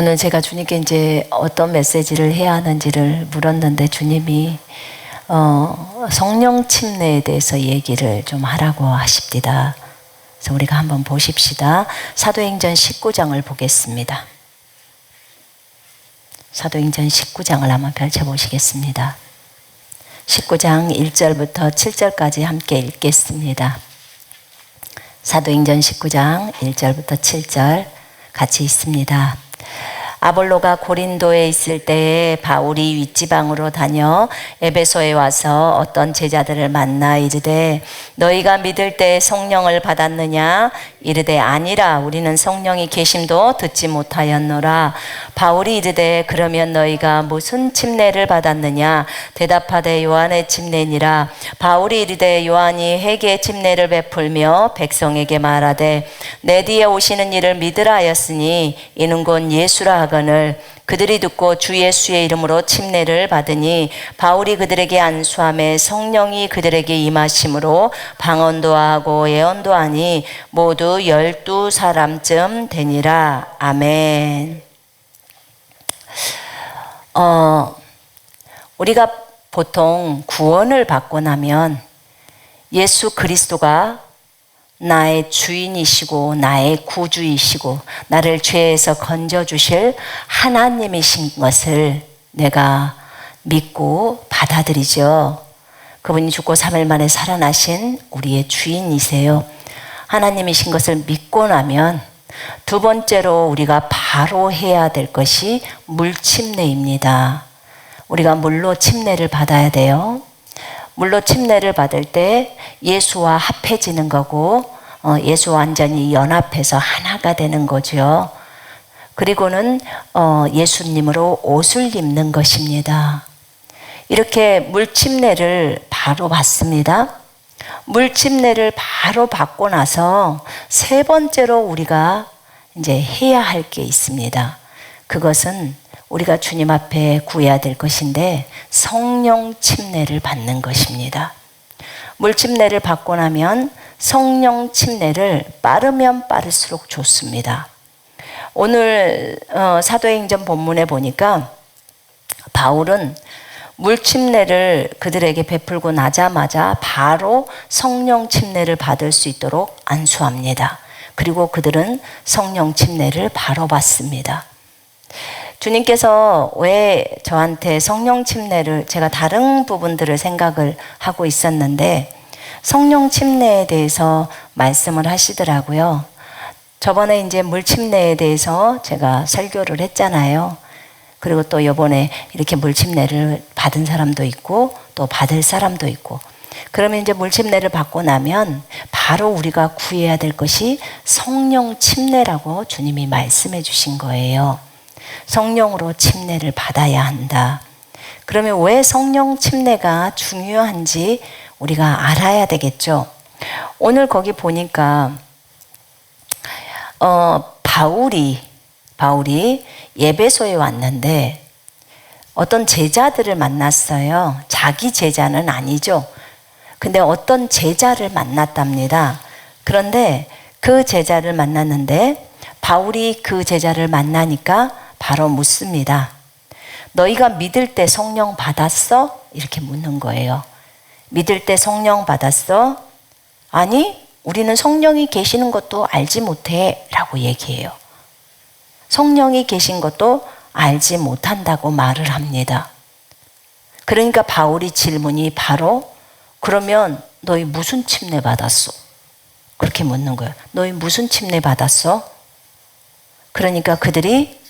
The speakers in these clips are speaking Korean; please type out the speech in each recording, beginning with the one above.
오늘 제가 주님께 이제 어떤 메시지를 해야 하는지를 물었는데 주님이 성령 침례에 대해서 얘기를 좀 하라고 하십니다. 그래서 우리가 한번 보십시다. 사도행전 19장을 보겠습니다. 사도행전 19장을 한번 펼쳐보시겠습니다. 19장 1절부터 7절까지 함께 읽겠습니다. 사도행전 19장 1절부터 7절 같이 있습니다. 아볼로가 고린도에 있을 때에 바울이 윗지방으로 다녀 에베소에 와서 어떤 제자들을 만나 이르되 너희가 믿을 때 성령을 받았느냐? 이르되 아니라 우리는 성령이 계심도 듣지 못하였노라. 바울이 이르되 그러면 너희가 무슨 침례를 받았느냐? 대답하되 요한의 침례니라. 바울이 이르되 요한이 회개의 침례를 베풀며 백성에게 말하되 내 뒤에 오시는 이를 믿으라 하였으니 이는 곧 예수라 하거늘 그들이 듣고 주 예수의 이름으로 침례를 받으니 바울이 그들에게 안수하매 성령이 그들에게 임하심으로 방언도 하고 예언도 하니 모두 12사람쯤 되니라. 아멘. 우리가 보통 구원을 받고 나면 예수 그리스도가 나의 주인이시고 나의 구주이시고 나를 죄에서 건져주실 하나님이신 것을 내가 믿고 받아들이죠. 그분이 죽고 3일 만에 살아나신 우리의 주인이세요. 하나님이신 것을 믿고 나면 두 번째로 우리가 바로 해야 될 것이 물침례입니다. 우리가 물로 침례를 받아야 돼요. 물로 침례를 받을 때 예수와 합해지는 거고 예수와 완전히 연합해서 하나가 되는 거죠. 그리고는 예수님으로 옷을 입는 것입니다. 이렇게 물침례를 바로 받습니다. 물침례를 바로 받고 나서 세 번째로 우리가 이제 해야 할 게 있습니다. 그것은 우리가 주님 앞에 구해야 될 것인데 성령 침례를 받는 것입니다. 물 침례를 받고 나면 성령 침례를 빠르면 빠를수록 좋습니다. 오늘 사도행전 본문에 보니까 바울은 물 침례를 그들에게 베풀고 나자마자 바로 성령 침례를 받을 수 있도록 안수합니다. 그리고 그들은 성령 침례를 바로 받습니다. 주님께서 왜 저한테 성령 침례를, 제가 다른 부분들을 생각을 하고 있었는데 성령 침례에 대해서 말씀을 하시더라고요. 저번에 이제 물 침례에 대해서 제가 설교를 했잖아요. 그리고 또 이번에 이렇게 물 침례를 받은 사람도 있고 또 받을 사람도 있고, 그러면 이제 물 침례를 받고 나면 바로 우리가 구해야 될 것이 성령 침례라고 주님이 말씀해 주신 거예요. 성령으로 침례를 받아야 한다. 그러면 왜 성령 침례가 중요한지 우리가 알아야 되겠죠. 오늘 거기 보니까 바울이 에베소에 왔는데 어떤 제자들을 만났어요. 자기 제자는 아니죠. 근데 어떤 제자를 만났답니다. 그런데 그 제자를 만났는데 바울이 그 제자를 만나니까 바로 묻습니다. 너희가 믿을 때 성령 받았어? 이렇게 묻는 거예요. 믿을 때 성령 받았어? 아니, 우리는 성령이 계시는 것도 알지 못해 라고 얘기해요. 성령이 계신 것도 알지 못한다고 말을 합니다. 그러니까 바울이 질문이 바로 그러면 너희 무슨 침례 받았어? 그렇게 묻는 거예요. 너희 무슨 침례 받았어? 그러니까 그들이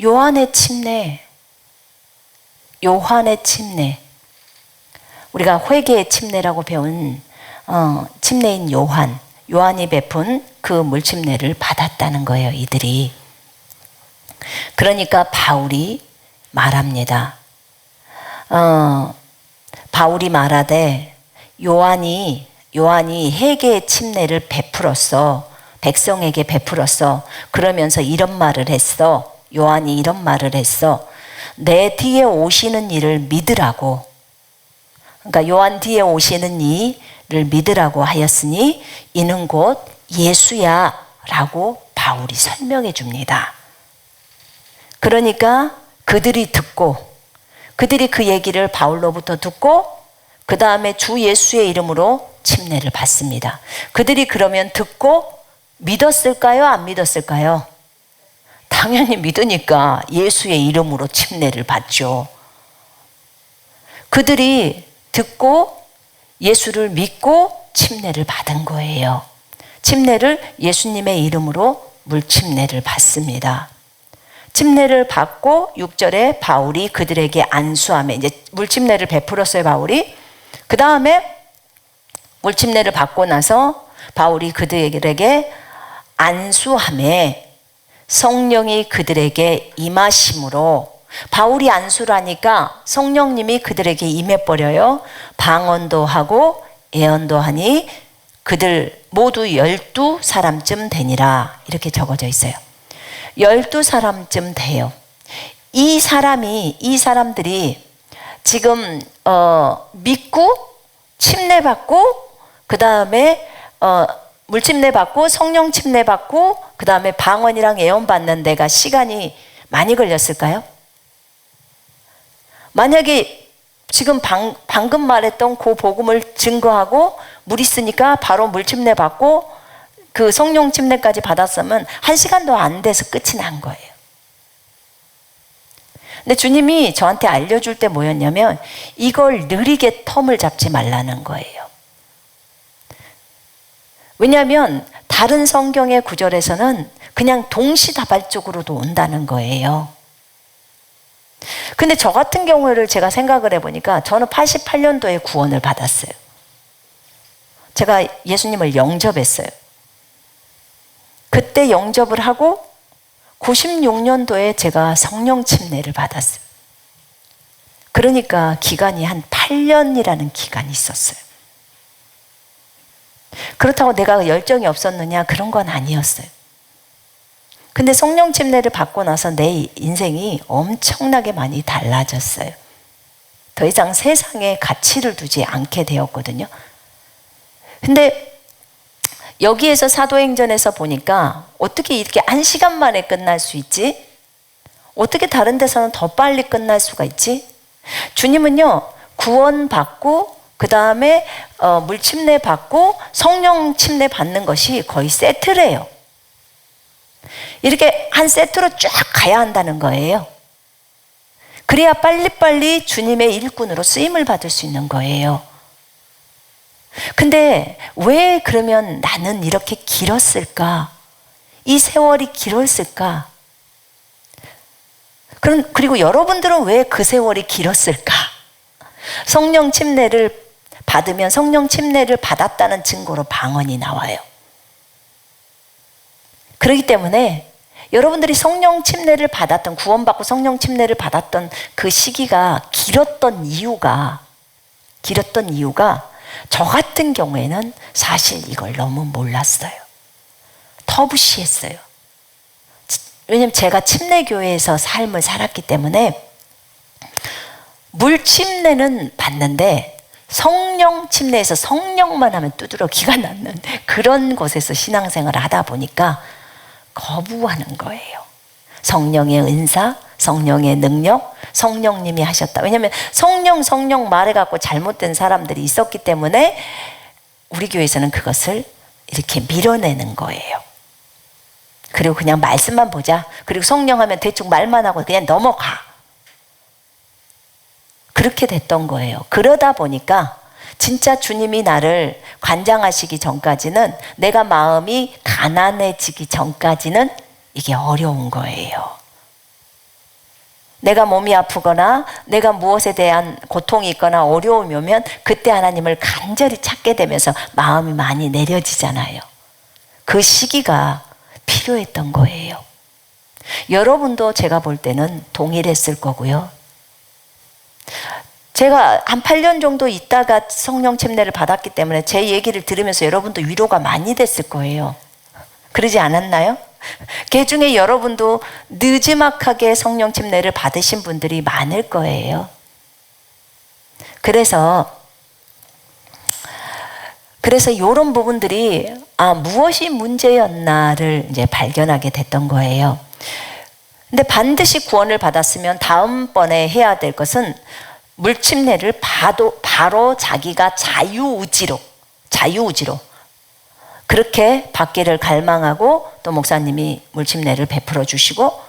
요한의 침례, 우리가 회개의 침례라고 배운 침례인 요한이 베푼 그 물침례를 받았다는 거예요, 이들이. 그러니까 바울이 말합니다. 바울이 말하되 요한이 회개의 침례를 베풀었어. 백성에게 베풀었어. 그러면서 이런 말을 했어. 요한이 이런 말을 했어. 내 뒤에 오시는 이를 믿으라고. 그러니까 요한 뒤에 오시는 이를 믿으라고 하였으니 이는 곧 예수야 라고 바울이 설명해 줍니다. 그러니까 그들이 듣고, 그들이 그 얘기를 바울로부터 듣고 그 다음에 주 예수의 이름으로 침례를 받습니다. 그들이 그러면 듣고 믿었을까요? 안 믿었을까요? 당연히 믿으니까 예수의 이름으로 침례를 받죠. 그들이 듣고 예수를 믿고 침례를 받은 거예요. 침례를 예수님의 이름으로 물침례를 받습니다. 침례를 받고 6절에 바울이 그들에게 안수하며, 이제 물침례를 베풀었어요, 바울이. 그 다음에 물침례를 받고 나서 바울이 그들에게 안수하며 성령이 그들에게 임하심으로, 바울이 안수를 하니까 성령님이 그들에게 임해버려요. 방언도 하고 예언도 하니 그들 모두 12사람쯤 되니라, 이렇게 적어져 있어요. 12사람쯤 돼요. 이 사람들이 지금 믿고 침례 받고 그 다음에 물침례 받고 성령 침례 받고 그 다음에 방언이랑 예언 받는 데가 시간이 많이 걸렸을까요? 만약에 지금 방금 말했던 그 복음을 증거하고 물 있으니까 바로 물침례 받고 그 성령 침례까지 받았으면 1시간도 안 돼서 끝이 난 거예요. 근데 주님이 저한테 알려줄 때 뭐였냐면 이걸 느리게 텀을 잡지 말라는 거예요. 왜냐하면 다른 성경의 구절에서는 그냥 동시다발적으로도 온다는 거예요. 근데 저 같은 경우를 제가 생각을 해보니까 저는 88년도에 구원을 받았어요. 제가 예수님을 영접했어요. 그때 영접을 하고 96년도에 제가 성령 침례를 받았어요. 그러니까 기간이 한 8년이라는 기간이 있었어요. 그렇다고 내가 열정이 없었느냐? 그런 건 아니었어요. 근데 성령 침례를 받고 나서 내 인생이 엄청나게 많이 달라졌어요. 더 이상 세상에 가치를 두지 않게 되었거든요. 근데 여기에서 사도행전에서 보니까 어떻게 이렇게 1시간 만에 끝날 수 있지? 어떻게 다른 데서는 더 빨리 끝날 수가 있지? 주님은요, 구원받고 그 다음에 물침례 받고 성령 침례 받는 것이 거의 세트래요. 이렇게 한 세트로 쫙 가야 한다는 거예요. 그래야 빨리빨리 주님의 일꾼으로 쓰임을 받을 수 있는 거예요. 근데 왜 그러면 나는 이렇게 길었을까? 이 세월이 길었을까? 그리고 여러분들은 왜 그 세월이 길었을까? 성령 침례를 받으면 성령 침례를 받았다는 증거로 방언이 나와요. 그렇기 때문에 여러분들이 성령 침례를 받았던, 구원받고 성령 침례를 받았던 그 시기가 길었던 이유가 저 같은 경우에는 사실 이걸 너무 몰랐어요. 터부시했어요. 왜냐면 제가 침례교회에서 삶을 살았기 때문에 물침례는 받는데 성령 침례에서 성령만 하면 두드러기가 났는 그런 곳에서 신앙생활을 하다 보니까 거부하는 거예요. 성령의 은사, 성령의 능력, 성령님이 하셨다. 왜냐하면 성령 말해갖고 잘못된 사람들이 있었기 때문에 우리 교회에서는 그것을 이렇게 밀어내는 거예요. 그리고 그냥 말씀만 보자. 그리고 성령 하면 대충 말만 하고 그냥 넘어가. 그렇게 됐던 거예요. 그러다 보니까 진짜 주님이 나를 관장하시기 전까지는, 내가 마음이 가난해지기 전까지는 이게 어려운 거예요. 내가 몸이 아프거나 내가 무엇에 대한 고통이 있거나 어려움이 오면 그때 하나님을 간절히 찾게 되면서 마음이 많이 내려지잖아요. 그 시기가 필요했던 거예요. 여러분도 제가 볼 때는 동일했을 거고요. 제가 한 8년 정도 있다가 성령 침례를 받았기 때문에 제 얘기를 들으면서 여러분도 위로가 많이 됐을 거예요. 그러지 않았나요? 그 중에 여러분도 느지막하게 성령 침례를 받으신 분들이 많을 거예요. 그래서 이런 부분들이 무엇이 문제였나를 이제 발견하게 됐던 거예요. 근데 반드시 구원을 받았으면 다음번에 해야 될 것은 물침례를 바로 자기가 자유의지로 그렇게 받기를 갈망하고 또 목사님이 물침례를 베풀어 주시고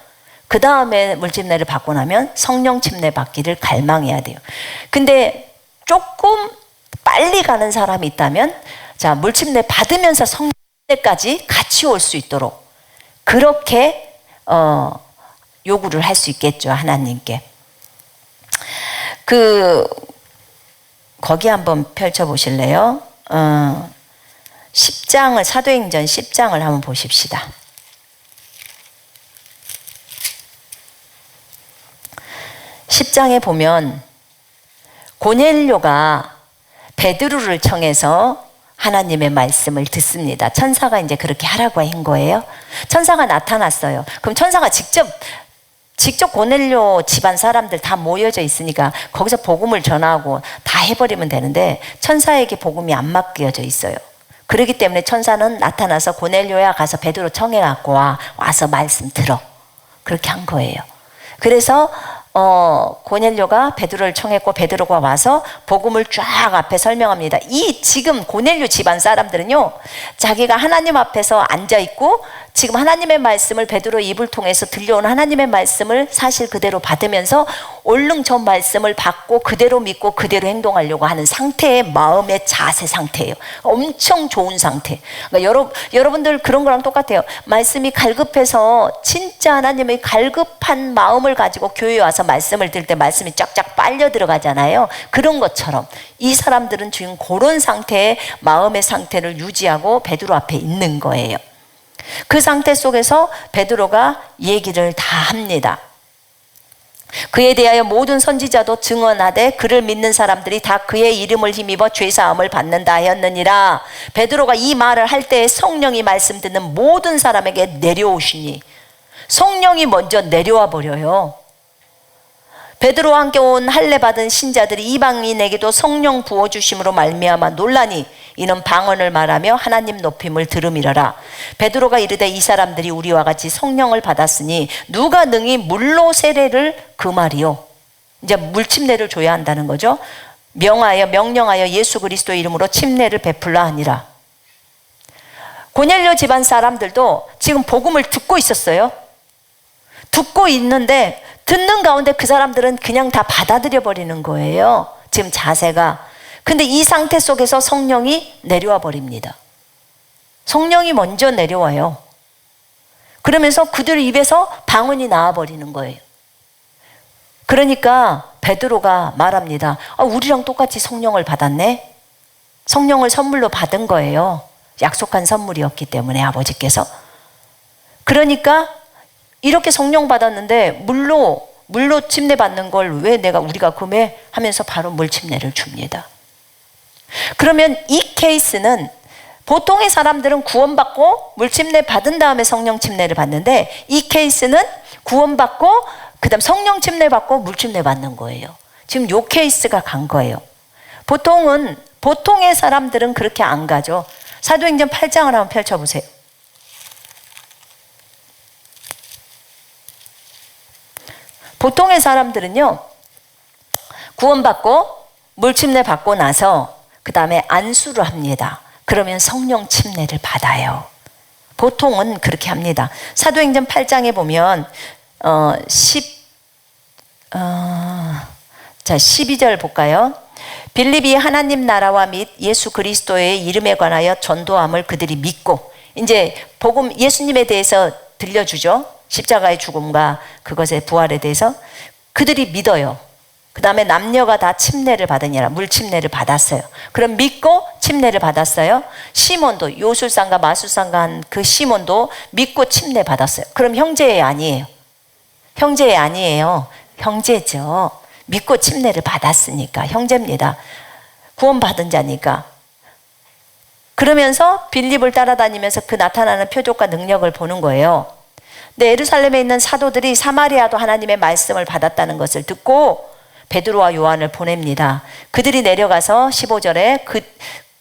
그 다음에 물침례를 받고 나면 성령 침례 받기를 갈망해야 돼요. 근데 조금 빨리 가는 사람이 있다면 자, 물침례 받으면서 성령까지 같이 올 수 있도록 그렇게 요구를 할 수 있겠죠, 하나님께. 거기 한번 펼쳐 보실래요? 10장을, 사도행전 10장을 한번 보십시다. 10장에 보면 고넬료가 베드로를 청해서 하나님의 말씀을 듣습니다. 천사가 이제 그렇게 하라고 한 거예요. 천사가 나타났어요. 그럼 천사가 직접 고넬료 집안 사람들 다 모여져 있으니까 거기서 복음을 전하고 다 해버리면 되는데 천사에게 복음이 안 맡겨져 있어요. 그렇기 때문에 천사는 나타나서 고넬료야 가서 베드로 청해갖고 와서 말씀 들어. 그렇게 한 거예요. 그래서 고넬료가 베드로를 청했고 베드로가 와서 복음을 쫙 앞에 설명합니다. 이 지금 고넬료 집안 사람들은요, 자기가 하나님 앞에서 앉아 있고 지금 하나님의 말씀을 베드로 입을 통해서 들려온 하나님의 말씀을 사실 그대로 받으면서 얼른 저 말씀을 받고 그대로 믿고 그대로 행동하려고 하는 상태의 마음의 자세 상태예요. 엄청 좋은 상태. 그러니까 여러분들 그런 거랑 똑같아요. 말씀이 갈급해서 진짜 하나님의 갈급한 마음을 가지고 교회에 와서 말씀을 들을 때 말씀이 쫙쫙 빨려 들어가잖아요. 그런 것처럼 이 사람들은 지금 그런 상태의 마음의 상태를 유지하고 베드로 앞에 있는 거예요. 그 상태 속에서 베드로가 얘기를 다 합니다. 그에 대하여 모든 선지자도 증언하되 그를 믿는 사람들이 다 그의 이름을 힘입어 죄사함을 받는다 하였느니라. 베드로가 이 말을 할 때에 성령이 말씀 듣는 모든 사람에게 내려오시니, 성령이 먼저 내려와 버려요. 베드로와 함께 온 할례 받은 신자들이 이방인에게도 성령 부어주심으로 말미암아 놀라니 이는 방언을 말하며 하나님 높임을 들음이러라. 베드로가 이르되 이 사람들이 우리와 같이 성령을 받았으니 누가 능히 물로 세례를, 그 말이요. 이제 물침례를 줘야 한다는 거죠. 명령하여 예수 그리스도의 이름으로 침례를 베풀라 하니라. 고넬료 집안 사람들도 지금 복음을 듣고 있었어요. 듣고 있는데 듣는 가운데 그 사람들은 그냥 다 받아들여 버리는 거예요. 지금 자세가. 근데 이 상태 속에서 성령이 내려와 버립니다. 성령이 먼저 내려와요. 그러면서 그들 입에서 방언이 나와 버리는 거예요. 그러니까 베드로가 말합니다. 우리랑 똑같이 성령을 받았네. 성령을 선물로 받은 거예요. 약속한 선물이었기 때문에 아버지께서. 그러니까 이렇게 성령 받았는데 물로 침례 받는 걸 왜 우리가 금해 하면서 바로 물 침례를 줍니다. 그러면 이 케이스는 보통의 사람들은 구원받고 물 침례 받은 다음에 성령 침례를 받는데 이 케이스는 구원받고 그다음 성령 침례 받고 물 침례 받는 거예요. 지금 요 케이스가 간 거예요. 보통의 사람들은 그렇게 안 가죠. 사도행전 8장을 한번 펼쳐보세요. 보통의 사람들은요, 구원받고 물침례 받고 나서 그 다음에 안수를 합니다. 그러면 성령 침례를 받아요. 보통은 그렇게 합니다. 사도행전 8장에 보면 12절 볼까요? 빌립이 하나님 나라와 및 예수 그리스도의 이름에 관하여 전도함을 그들이 믿고, 이제 복음 예수님에 대해서 들려주죠. 십자가의 죽음과 그것의 부활에 대해서 그들이 믿어요. 그 다음에 남녀가 다 침례를 받으니라. 물 침례를 받았어요. 그럼 믿고 침례를 받았어요. 시몬도, 요술상과 마술상과 한 그 시몬도 믿고 침례 받았어요. 그럼 형제예요, 아니에요? 형제예요, 아니에요? 형제죠. 믿고 침례를 받았으니까 형제입니다. 구원받은 자니까. 그러면서 빌립을 따라다니면서 그 나타나는 표적과 능력을 보는 거예요. 근데 예루살렘에 있는 사도들이 사마리아도 하나님의 말씀을 받았다는 것을 듣고 베드로와 요한을 보냅니다. 그들이 내려가서 15절에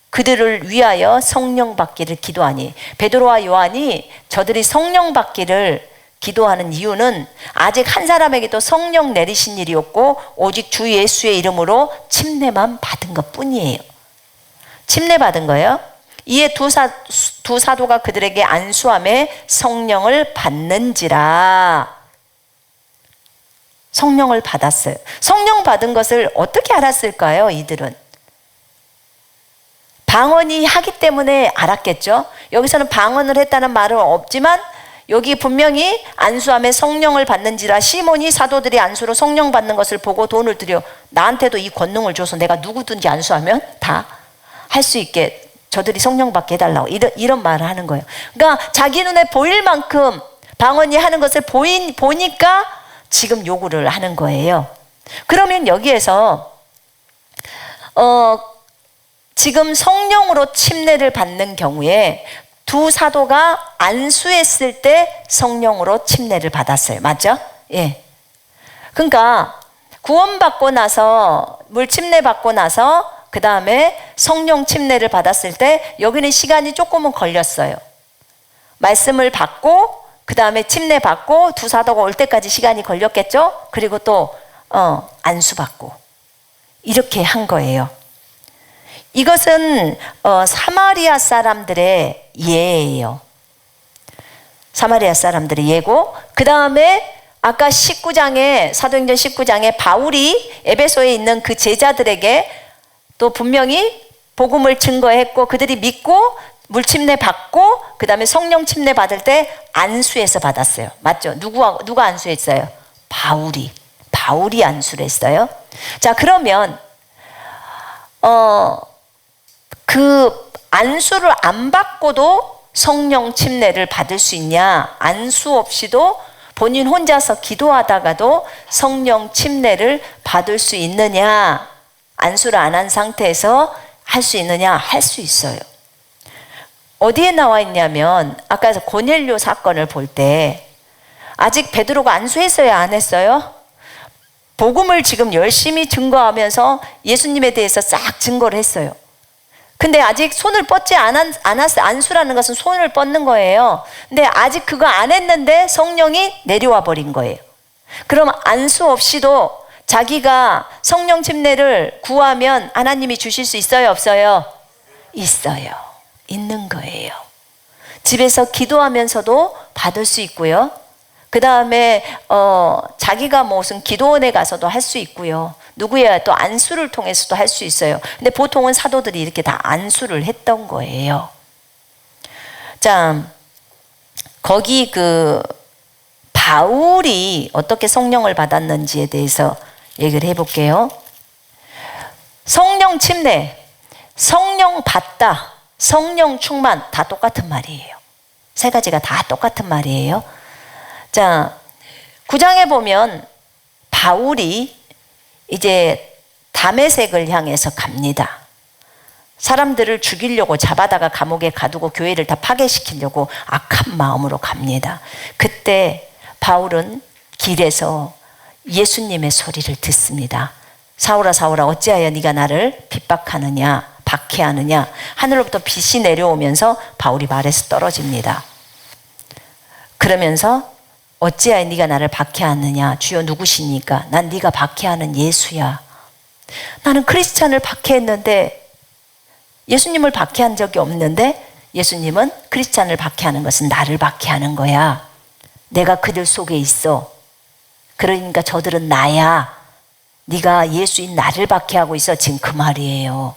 그들을 위하여 성령 받기를 기도하니, 베드로와 요한이 저들이 성령 받기를 기도하는 이유는 아직 한 사람에게도 성령 내리신 일이 없고 오직 주 예수의 이름으로 침례만 받은 것 뿐이에요. 침례 받은 거예요. 이에 두 사도가 그들에게 안수함에 성령을 받는지라. 성령을 받았어요. 성령 받은 것을 어떻게 알았을까요? 이들은 방언이 하기 때문에 알았겠죠. 여기서는 방언을 했다는 말은 없지만 여기 분명히 안수함에 성령을 받는지라. 시몬이 사도들이 안수로 성령 받는 것을 보고 돈을 들여 나한테도 이 권능을 줘서 내가 누구든지 안수하면 다 할 수 있게 저들이 성령 받게 해달라고 이런 말을 하는 거예요. 그러니까 자기 눈에 보일 만큼 방언이 하는 것을 보니까 지금 요구를 하는 거예요. 그러면 여기에서 지금 성령으로 침례를 받는 경우에 두 사도가 안수했을 때 성령으로 침례를 받았어요. 맞죠? 예. 그러니까 구원받고 나서 물 침례 받고 나서 그 다음에 성령 침례를 받았을 때 여기는 시간이 조금은 걸렸어요. 말씀을 받고 그 다음에 침례 받고 두 사도가 올 때까지 시간이 걸렸겠죠? 그리고 또 안수 받고 이렇게 한 거예요. 이것은 사마리아 사람들의 예예요. 사마리아 사람들의 예고, 그 다음에 아까 19장에 사도행전 19장에 바울이 에베소에 있는 그 제자들에게 또 분명히 복음을 증거했고 그들이 믿고 물침례 받고 그 다음에 성령 침례 받을 때 안수해서 받았어요. 맞죠? 누가 안수했어요? 바울이 안수를 했어요. 자, 그러면 그 안수를 안 받고도 성령 침례를 받을 수 있냐? 안수 없이도 본인 혼자서 기도하다가도 성령 침례를 받을 수 있느냐? 안수를 안 한 상태에서 할 수 있느냐? 할 수 있어요. 어디에 나와 있냐면 아까 고넬료 사건을 볼 때 아직 베드로가 안수했어요? 안 했어요? 복음을 지금 열심히 증거하면서 예수님에 대해서 싹 증거를 했어요. 근데 아직 손을 뻗지 않았어요. 안수라는 것은 손을 뻗는 거예요. 근데 아직 그거 안 했는데 성령이 내려와 버린 거예요. 그럼 안수 없이도 자기가 성령 침례를 구하면 하나님이 주실 수 있어요? 없어요? 있어요. 있는 거예요. 집에서 기도하면서도 받을 수 있고요. 그 다음에 자기가 무슨 기도원에 가서도 할 수 있고요. 누구야 또 안수를 통해서도 할 수 있어요. 근데 보통은 사도들이 이렇게 다 안수를 했던 거예요. 자, 거기 그 바울이 어떻게 성령을 받았는지에 대해서 얘기를 해볼게요. 성령 침례, 성령 받다, 성령 충만 다 똑같은 말이에요. 세 가지가 다 똑같은 말이에요. 자, 9장에 보면 바울이 이제 다메섹을 향해서 갑니다. 사람들을 죽이려고 잡아다가 감옥에 가두고 교회를 다 파괴시키려고 악한 마음으로 갑니다. 그때 바울은 길에서 예수님의 소리를 듣습니다. 사울아 사울아 어찌하여 네가 나를 핍박하느냐 박해하느냐. 하늘로부터 빛이 내려오면서 바울이 말에서 떨어집니다. 그러면서 어찌하여 네가 나를 박해하느냐. 주여 누구시니까. 난 네가 박해하는 예수야. 나는 크리스찬을 박해했는데 예수님을 박해한 적이 없는데 예수님은 크리스찬을 박해하는 것은 나를 박해하는 거야. 내가 그들 속에 있어. 그러니까 저들은 나야. 네가 예수인 나를 박해하고 있어. 지금 그 말이에요.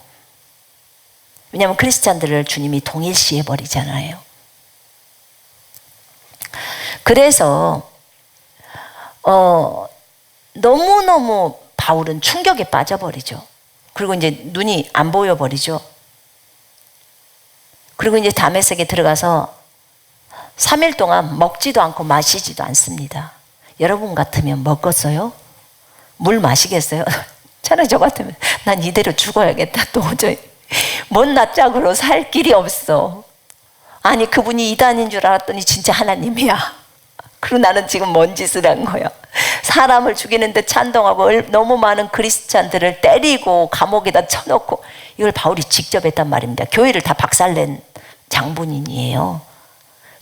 왜냐하면 크리스찬들을 주님이 동일시해 버리잖아요. 그래서 너무너무 바울은 충격에 빠져버리죠. 그리고 이제 눈이 안 보여버리죠. 그리고 이제 다메섹에 들어가서 3일 동안 먹지도 않고 마시지도 않습니다. 여러분 같으면 먹었어요? 물 마시겠어요? 차라리 저 같으면 난 이대로 죽어야겠다. 도저히 못나 짝으로 살 길이 없어. 아니 그분이 이단인 줄 알았더니 진짜 하나님이야. 그리고 나는 지금 뭔 짓을 한 거야. 사람을 죽이는데 찬동하고 너무 많은 크리스찬들을 때리고 감옥에다 쳐놓고. 이걸 바울이 직접 했단 말입니다. 교회를 다 박살낸 장본인이에요.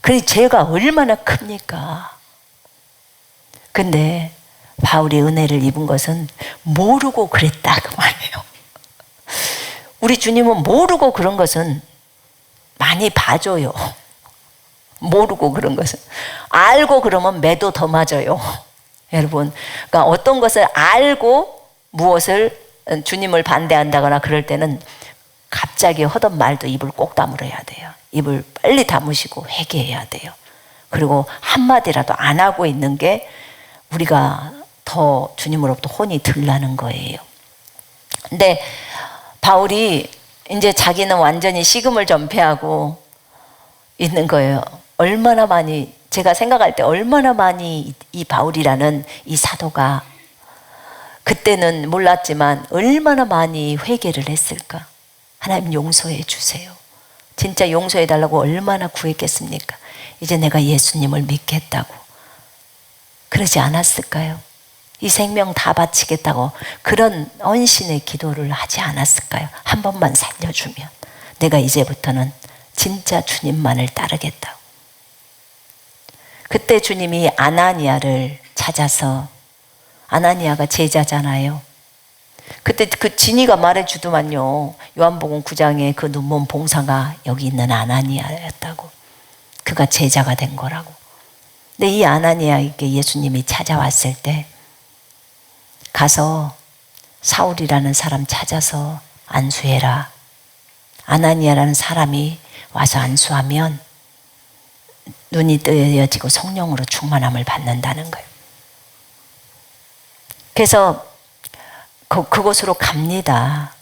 그러니 죄가 얼마나 큽니까? 근데 바울이 은혜를 입은 것은 모르고 그랬다 그 말이에요. 우리 주님은 모르고 그런 것은 많이 봐줘요. 모르고 그런 것은. 알고 그러면 매도 더 맞아요. 여러분, 그러니까 어떤 것을 알고 무엇을 주님을 반대한다거나 그럴 때는 갑자기 하던 말도 입을 꼭 다물어야 돼요. 입을 빨리 다무시고 회개해야 돼요. 그리고 한마디라도 안 하고 있는 게 우리가 더 주님으로부터 혼이 들라는 거예요. 근데 바울이 이제 자기는 완전히 식음을 전폐하고 있는 거예요. 얼마나 많이, 제가 생각할 때 얼마나 많이 이 바울이라는 이 사도가 그때는 몰랐지만 얼마나 많이 회개를 했을까. 하나님 용서해 주세요. 진짜 용서해 달라고 얼마나 구했겠습니까? 이제 내가 예수님을 믿겠다고. 그러지 않았을까요? 이 생명 다 바치겠다고 그런 언신의 기도를 하지 않았을까요? 한 번만 살려주면 내가 이제부터는 진짜 주님만을 따르겠다고. 그때 주님이 아나니아를 찾아서, 아나니아가 제자잖아요. 그때 그 진이가 말해주더만요. 요한복음 9장에 그 눈먼 봉사가 여기 있는 아나니아였다고. 그가 제자가 된 거라고. 근데 이 아나니아에게 예수님이 찾아왔을 때 가서 사울이라는 사람 찾아서 안수해라. 아나니아라는 사람이 와서 안수하면 눈이 뜨여지고 성령으로 충만함을 받는다는 거예요. 그래서 그곳으로 갑니다.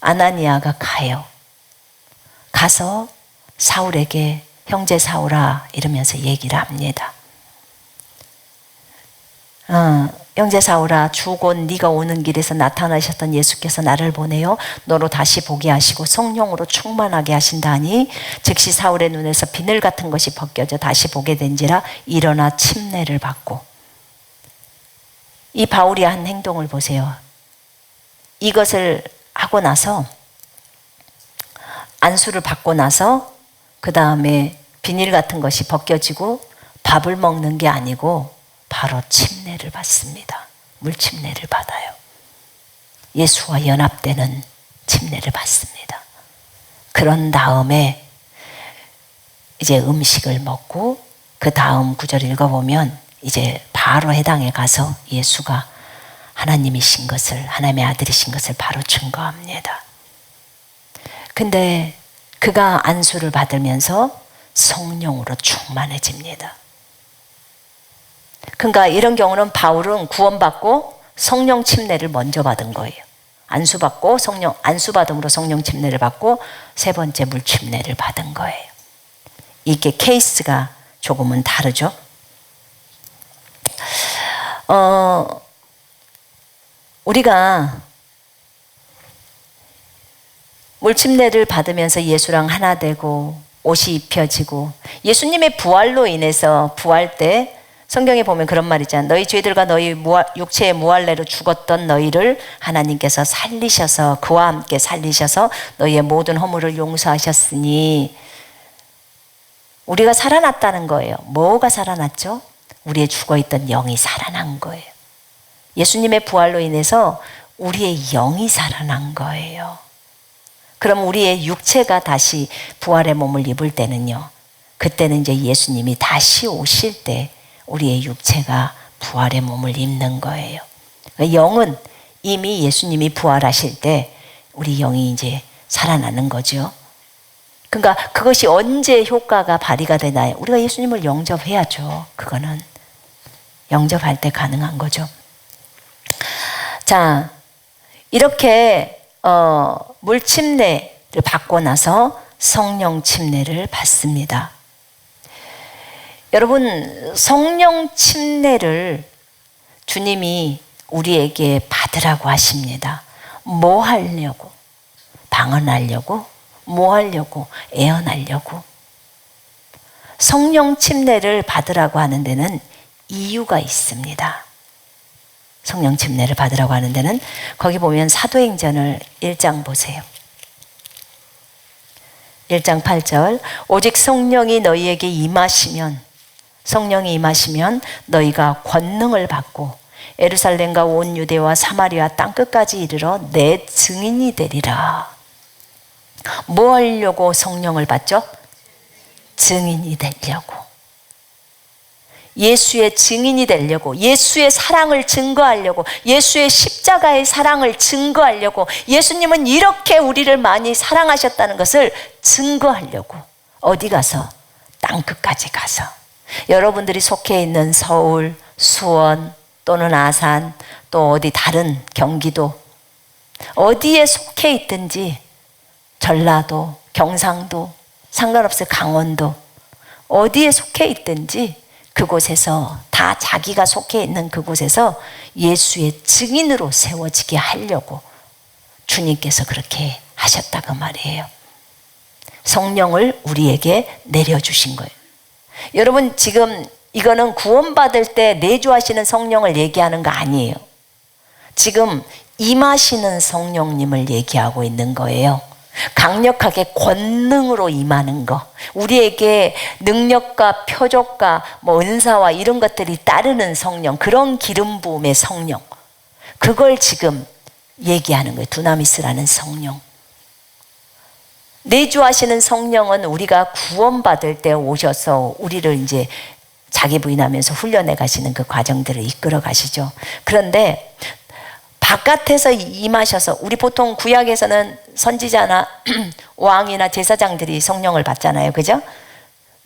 아나니아가 가요. 가서 사울에게 형제 사울아 이러면서 얘기를 합니다. 형제 사울아, 주 곧 네가 오는 길에서 나타나셨던 예수께서 나를 보내어 너로 다시 보게 하시고 성령으로 충만하게 하신다니 즉시 사울의 눈에서 비늘 같은 것이 벗겨져 다시 보게 된지라 일어나 침례를 받고. 이 바울이 한 행동을 보세요. 이것을 하고 나서 안수를 받고 나서 그 다음에 비닐 같은 것이 벗겨지고 밥을 먹는 게 아니고 바로 침례를 받습니다. 물침례를 받아요. 예수와 연합되는 침례를 받습니다. 그런 다음에 이제 음식을 먹고 그 다음 구절 읽어보면 이제 바로 해당에 가서 예수가 하나님이신 것을, 하나님의 아들이신 것을 바로 증거합니다. 근데 그가 안수를 받으면서 성령으로 충만해집니다. 그러니까 이런 경우는 바울은 구원받고 성령 침례를 먼저 받은 거예요. 안수받고 안수받음으로 성령 침례를 받고 세 번째 물 침례를 받은 거예요. 이게 케이스가 조금은 다르죠. 우리가 물침례를 받으면서 예수랑 하나 되고 옷이 입혀지고 예수님의 부활로 인해서 부활 때 성경에 보면 그런 말 있잖아요. 너희 죄들과 너희 육체의 무할례로 죽었던 너희를 하나님께서 살리셔서 그와 함께 살리셔서 너희의 모든 허물을 용서하셨으니 우리가 살아났다는 거예요. 뭐가 살아났죠? 우리의 죽어있던 영이 살아난 거예요. 예수님의 부활로 인해서 우리의 영이 살아난 거예요. 그럼 우리의 육체가 다시 부활의 몸을 입을 때는요. 그때는 이제 예수님이 다시 오실 때 우리의 육체가 부활의 몸을 입는 거예요. 그러니까 영은 이미 예수님이 부활하실 때 우리 영이 이제 살아나는 거죠. 그러니까 그것이 언제 효과가 발휘가 되나요? 우리가 예수님을 영접해야죠. 그거는 영접할 때 가능한 거죠. 자, 이렇게 물침례를 받고 나서 성령 침례를 받습니다. 여러분, 성령 침례를 주님이 우리에게 받으라고 하십니다. 뭐 하려고? 방언하려고? 뭐 하려고? 애언하려고? 성령 침례를 받으라고 하는 데는 이유가 있습니다. 성령 침례를 받으라고 하는 데는 거기 보면 사도행전을 1장 보세요. 1장 8절 오직 성령이 너희에게 임하시면 성령이 임하시면 너희가 권능을 받고 예루살렘과 온 유대와 사마리아 땅끝까지 이르러 내 증인이 되리라. 뭐 하려고 성령을 받죠? 증인이 되려고. 예수의 증인이 되려고, 예수의 사랑을 증거하려고, 예수의 십자가의 사랑을 증거하려고, 예수님은 이렇게 우리를 많이 사랑하셨다는 것을 증거하려고. 어디 가서? 땅끝까지 가서. 여러분들이 속해 있는 서울, 수원 또는 아산, 또 어디 다른 경기도, 어디에 속해 있든지, 전라도, 경상도, 상관없어요. 강원도, 어디에 속해 있든지 그곳에서 다 자기가 속해 있는 그곳에서 예수의 증인으로 세워지게 하려고 주님께서 그렇게 하셨다고 말이에요. 성령을 우리에게 내려주신 거예요. 여러분, 지금 이거는 구원받을 때 내주하시는 성령을 얘기하는 거 아니에요. 지금 임하시는 성령님을 얘기하고 있는 거예요. 강력하게 권능으로 임하는 거, 우리에게 능력과 표적과 은사와 이런 것들이 따르는 성령, 그런 기름 부음의 성령, 그걸 지금 얘기하는 거예요. 두나미스라는 성령. 내주하시는 성령은 우리가 구원받을 때 오셔서 우리를 이제 자기 부인하면서 훈련해 가시는 그 과정들을 이끌어 가시죠. 그런데 바깥에서 임하셔서, 우리 보통 구약에서는 선지자나 왕이나 제사장들이 성령을 받잖아요. 그죠?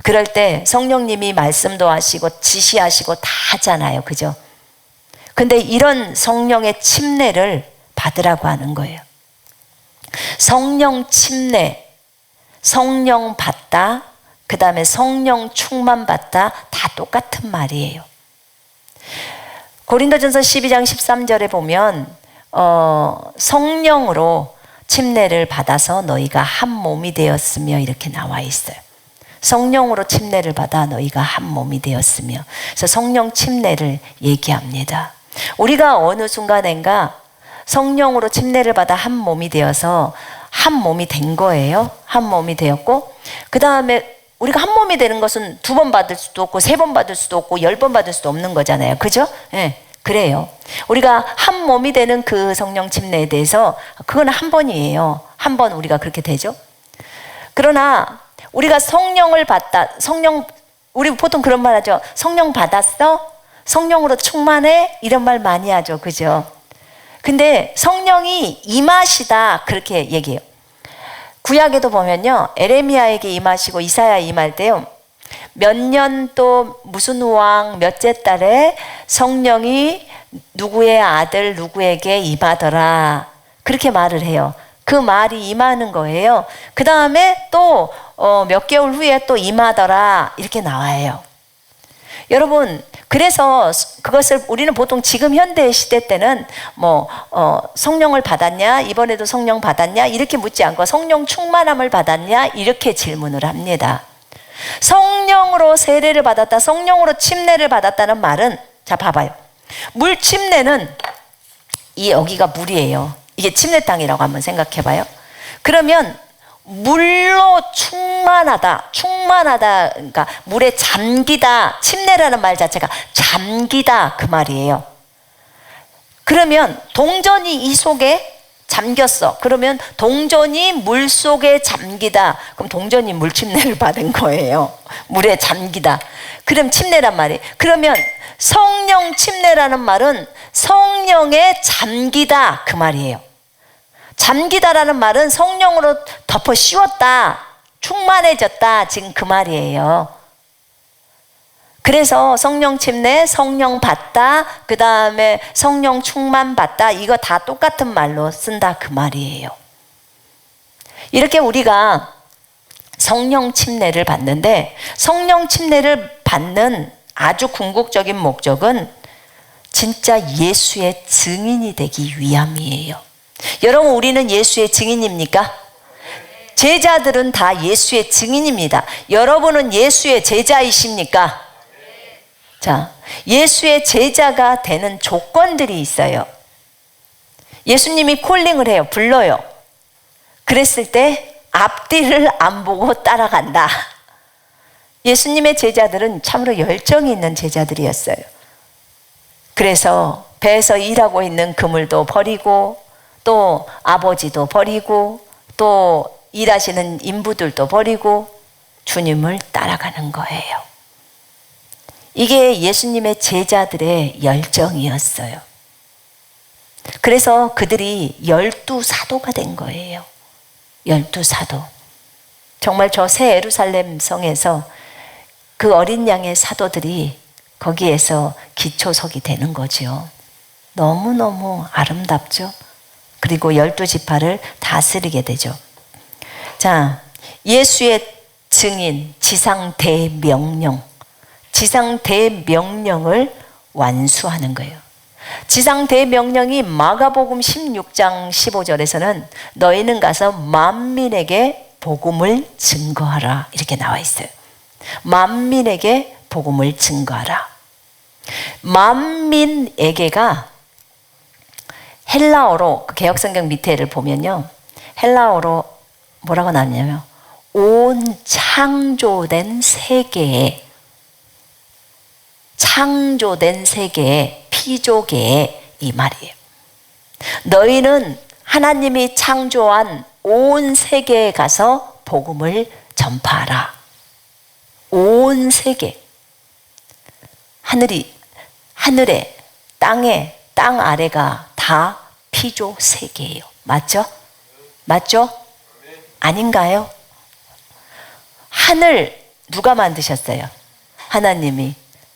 그럴 때 성령님이 말씀도 하시고 지시하시고 다 하잖아요. 그죠? 근데 이런 성령의 침례를 받으라고 하는 거예요. 성령 침례, 성령 받다, 그 다음에 성령 충만 받다, 다 똑같은 말이에요. 고린도전서 12장 13절에 보면 성령으로 침례를 받아서 너희가 한 몸이 되었으며 이렇게 나와 있어요. 성령으로 침례를 받아 너희가 한 몸이 되었으며. 그래서 성령 침례를 얘기합니다. 우리가 어느 순간인가 성령으로 침례를 받아 한 몸이 되어서 한 몸이 된 거예요. 한 몸이 되었고, 그 다음에 우리가 한 몸이 되는 것은 2번 받을 수도 없고 3번 받을 수도 없고 10번 받을 수도 없는 거잖아요. 그죠? 네, 그래요. 우리가 한 몸이 되는 그 성령 침례에 대해서 그건 한 번이에요. 한 번 우리가 그렇게 되죠. 그러나 우리가 성령을 받다, 우리 보통 그런 말 하죠. 성령 받았어? 성령으로 충만해? 이런 말 많이 하죠. 그죠? 근데 성령이 임하시다, 그렇게 얘기해요. 구약에도 보면요, 에레미야에게 임하시고 이사야에 임할 때요, 몇 년 또 무슨 왕 몇째 달에 성령이 누구의 아들 누구에게 임하더라, 그렇게 말을 해요. 그 말이 임하는 거예요. 그 다음에 또 몇 개월 후에 또 임하더라, 이렇게 나와요. 여러분, 그래서 그것을 우리는 보통 지금 현대 시대 때는 성령을 받았냐, 이번에도 성령 받았냐 이렇게 묻지 않고 성령 충만함을 받았냐 이렇게 질문을 합니다. 성령으로 세례를 받았다, 성령으로 침례를 받았다는 말은, 자 봐봐요. 물 침례는 여기가 물이에요. 이게 침례 땅이라고 한번 생각해 봐요. 그러면 물로 충만하다, 그러니까 물에 잠기다, 침례라는 말 자체가 잠기다 그 말이에요. 그러면 동전이 이 속에 잠겼어. 그러면 동전이 물 속에 잠기다. 그럼 동전이 물 침례를 받은 거예요. 물에 잠기다. 그럼 침례란 말이에요. 그러면 성령 침례라는 말은 성령에 잠기다 그 말이에요. 잠기다라는 말은 성령으로 덮어 씌웠다, 충만해졌다, 지금 그 말이에요. 그래서 성령 침례, 성령 받다, 그 다음에 성령 충만 받다, 이거 다 똑같은 말로 쓴다 그 말이에요. 이렇게 우리가 성령 침례를 받는데, 성령 침례를 받는 아주 궁극적인 목적은 진짜 예수의 증인이 되기 위함이에요. 여러분, 우리는 예수의 증인입니까? 제자들은 다 예수의 증인입니다. 여러분은 예수의 제자이십니까? 자, 예수의 제자가 되는 조건들이 있어요. 예수님이 콜링을 해요. 불러요. 그랬을 때 앞뒤를 안 보고 따라간다. 예수님의 제자들은 참으로 열정이 있는 제자들이었어요. 그래서 배에서 일하고 있는 그물도 버리고 또 아버지도 버리고 또 일하시는 인부들도 버리고 주님을 따라가는 거예요. 이게 예수님의 제자들의 열정이었어요. 그래서 그들이 12사도가 된 거예요. 12사도. 정말 저 새 예루살렘 성에서 그 어린 양의 사도들이 거기에서 기초석이 되는 거죠. 너무너무 아름답죠. 그리고 12지파를 다스리게 되죠. 자, 예수의 증인, 지상 대명령. 지상 대명령을 완수하는 거예요. 지상 대명령이 마가복음 16장 15절에서는 너희는 가서 만민에게 복음을 증거하라 이렇게 나와 있어요. 만민에게 복음을 증거하라. 만민에게가 헬라어로 개역성경 밑에를 보면요, 헬라어로 뭐라고 나왔냐면 온 창조된 세계에, 창조된 세계에, 피조계에 이 말이에요. 너희는 하나님이 창조한 온 세계에 가서 복음을 전파하라. 온 세계. 하늘에, 땅에, 땅 아래가 다 피조 세계예요. 맞죠? 맞죠? 아닌가요? 하늘 누가 만드셨어요? 하나님이.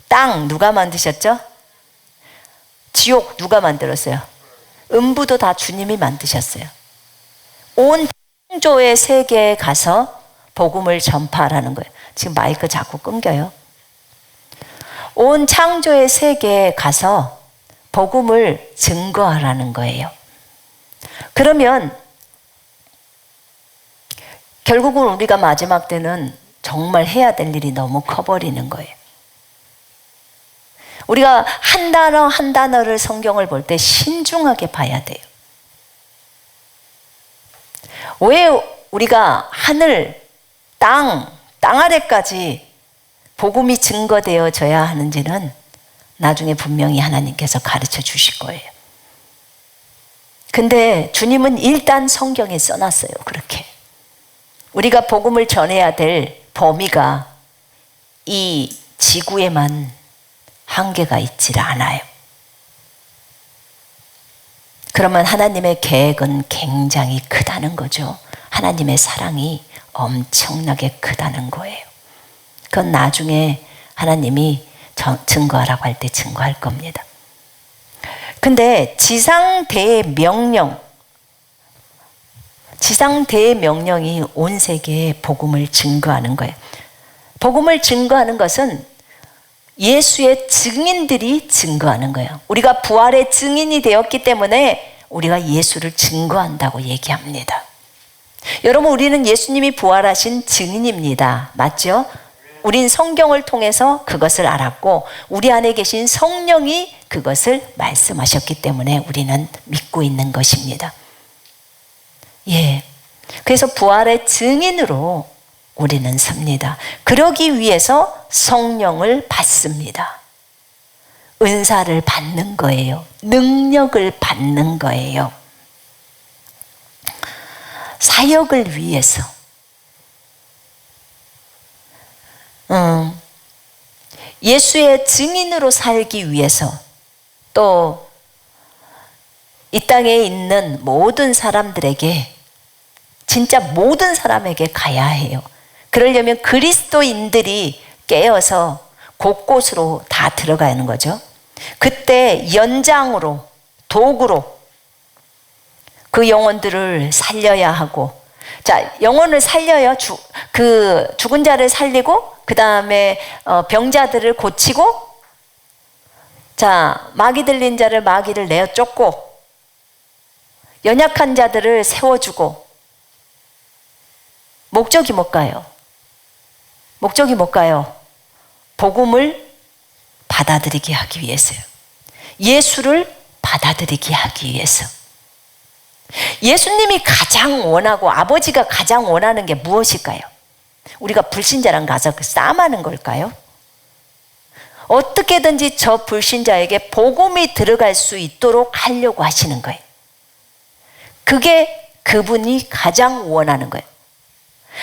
땅 누가 만드셨죠? 지옥 누가 만들었어요? 음부도 다 주님이 만드셨어요. 온 창조의 세계에 가서 복음을 전파하라는 거예요. 지금 마이크 자꾸 끊겨요. 온 창조의 세계에 가서 복음을 증거하라는 거예요. 그러면 결국은 우리가 마지막 때는 정말 해야 될 일이 너무 커버리는 거예요. 우리가 한 단어 한 단어를 성경을 볼 때 신중하게 봐야 돼요. 왜 우리가 하늘, 땅 아래까지 복음이 증거되어져야 하는지는 나중에 분명히 하나님께서 가르쳐 주실 거예요. 근데 주님은 일단 성경에 써놨어요. 그렇게. 우리가 복음을 전해야 될 범위가 이 지구에만 한계가 있질 않아요. 그러면 하나님의 계획은 굉장히 크다는 거죠. 하나님의 사랑이 엄청나게 크다는 거예요. 그건 나중에 하나님이 증거하라고 할 때 증거할 겁니다. 근데 지상 대명령이 온 세계에 복음을 증거하는 거예요. 복음을 증거하는 것은 예수의 증인들이 증거하는 거예요. 우리가 부활의 증인이 되었기 때문에 우리가 예수를 증거한다고 얘기합니다. 여러분, 우리는 예수님이 부활하신 증인입니다. 맞죠? 우린 성경을 통해서 그것을 알았고 우리 안에 계신 성령이 그것을 말씀하셨기 때문에 우리는 믿고 있는 것입니다. 예. 그래서 부활의 증인으로 우리는 삽니다. 그러기 위해서 성령을 받습니다. 은사를 받는 거예요. 능력을 받는 거예요. 사역을 위해서. 예수의 증인으로 살기 위해서 또 이 땅에 있는 모든 사람들에게, 진짜 모든 사람에게 가야 해요. 그러려면 그리스도인들이 깨어서 곳곳으로 다 들어가는 거죠. 그때 연장으로, 도구로 그 영혼들을 살려야 하고, 자, 영혼을 살려요. 죽은 자를 살리고, 그 다음에 병자들을 고치고, 자, 마귀 들린 자를 마귀를 내어 쫓고, 연약한 자들을 세워주고. 목적이 뭘까요? 목적이 뭘까요? 복음을 받아들이게 하기 위해서요. 예수를 받아들이게 하기 위해서. 예수님이 가장 원하고 아버지가 가장 원하는 게 무엇일까요? 우리가 불신자랑 가서 싸움하는 걸까요? 어떻게든지 저 불신자에게 복음이 들어갈 수 있도록 하려고 하시는 거예요. 그게 그분이 가장 원하는 거예요.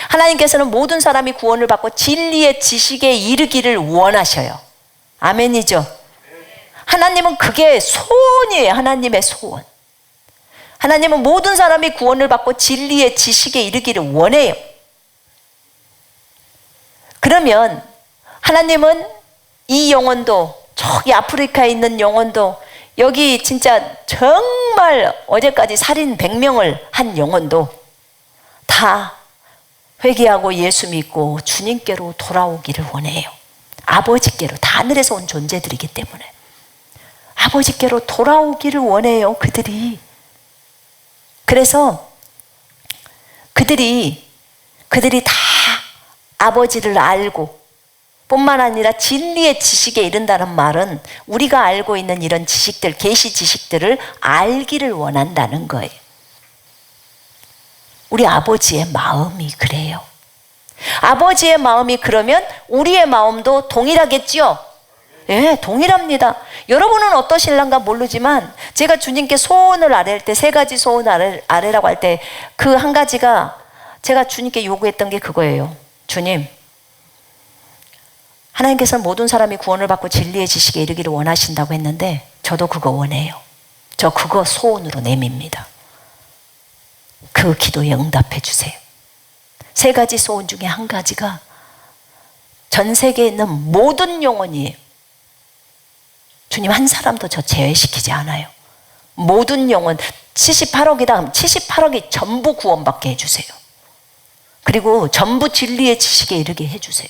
하나님께서는 모든 사람이 구원을 받고 진리의 지식에 이르기를 원하셔요. 아멘이죠? 하나님은 그게 소원이에요. 하나님의 소원. 하나님은 모든 사람이 구원을 받고 진리의 지식에 이르기를 원해요. 그러면 하나님은 이 영혼도, 저기 아프리카에 있는 영혼도, 여기 진짜 정말 어제까지 살인 100명을 한 영혼도 다 회개하고 예수 믿고 주님께로 돌아오기를 원해요. 아버지께로, 다 하늘에서 온 존재들이기 때문에 아버지께로 돌아오기를 원해요. 그들이. 그래서 그들이 다 아버지를 알고 뿐만 아니라 진리의 지식에 이른다는 말은 우리가 알고 있는 이런 지식들, 계시 지식들을 알기를 원한다는 거예요. 우리 아버지의 마음이 그래요. 아버지의 마음이 그러면 우리의 마음도 동일하겠지요? 예, 동일합니다. 여러분은 어떠실란가 모르지만 제가 주님께 소원을 아뢰할 때, 3가지 소원 아뢰라고 할 때 그 한 가지가 제가 주님께 요구했던 게 그거예요. 주님, 하나님께서는 모든 사람이 구원을 받고 진리의 지식에 이르기를 원하신다고 했는데 저도 그거 원해요. 저 그거 소원으로 내밉니다. 그 기도에 응답해 주세요. 3가지 소원 중에 한 가지가 전 세계에 있는 모든 영혼이에요. 주님, 한 사람도 저 제외시키지 않아요. 모든 영혼 78억이다 하면 78억이 전부 구원받게 해주세요. 그리고 전부 진리의 지식에 이르게 해주세요.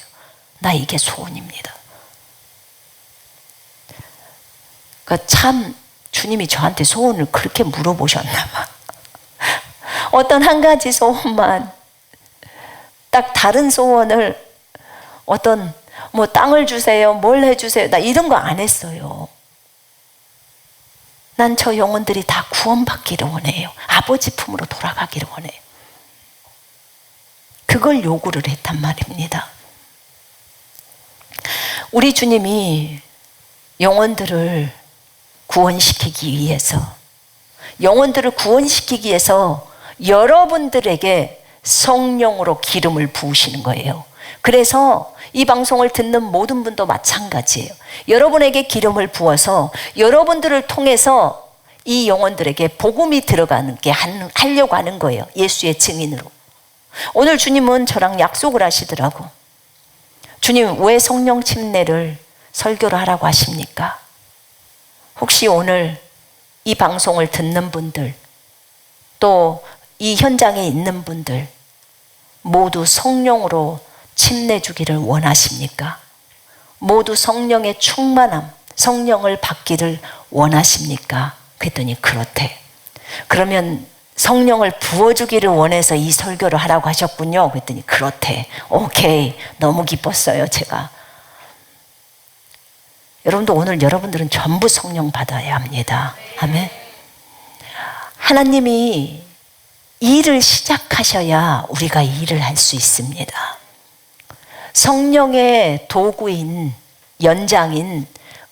나 이게 소원입니다. 그러니까 참 주님이 저한테 소원을 그렇게 물어보셨나 봐. 어떤 한 가지 소원만, 딱 다른 소원을 어떤 뭐 땅을 주세요, 뭘 해주세요, 나 이런 거 안 했어요. 난 저 영혼들이 다 구원받기를 원해요. 아버지 품으로 돌아가기를 원해요. 그걸 요구를 했단 말입니다. 우리 주님이 영혼들을 구원시키기 위해서, 영혼들을 구원시키기 위해서 여러분들에게 성령으로 기름을 부으시는 거예요. 그래서 이 방송을 듣는 모든 분도 마찬가지예요. 여러분에게 기름을 부어서 여러분들을 통해서 이 영혼들에게 복음이 들어가게 하려고 하는 거예요. 예수의 증인으로. 오늘 주님은 저랑 약속을 하시더라고. 주님, 왜 성령 침례를 설교를 하라고 하십니까? 혹시 오늘 이 방송을 듣는 분들, 또 이 현장에 있는 분들 모두 성령으로 침례 주기를 원하십니까? 모두 성령의 충만함, 성령을 받기를 원하십니까? 그랬더니 그렇대. 그러면 성령을 부어주기를 원해서 이 설교를 하라고 하셨군요. 그랬더니 그렇대. 오케이. 너무 기뻤어요, 제가. 여러분도 오늘 여러분들은 전부 성령 받아야 합니다. 아멘. 하나님이 일을 시작하셔야 우리가 일을 할 수 있습니다. 성령의 도구인, 연장인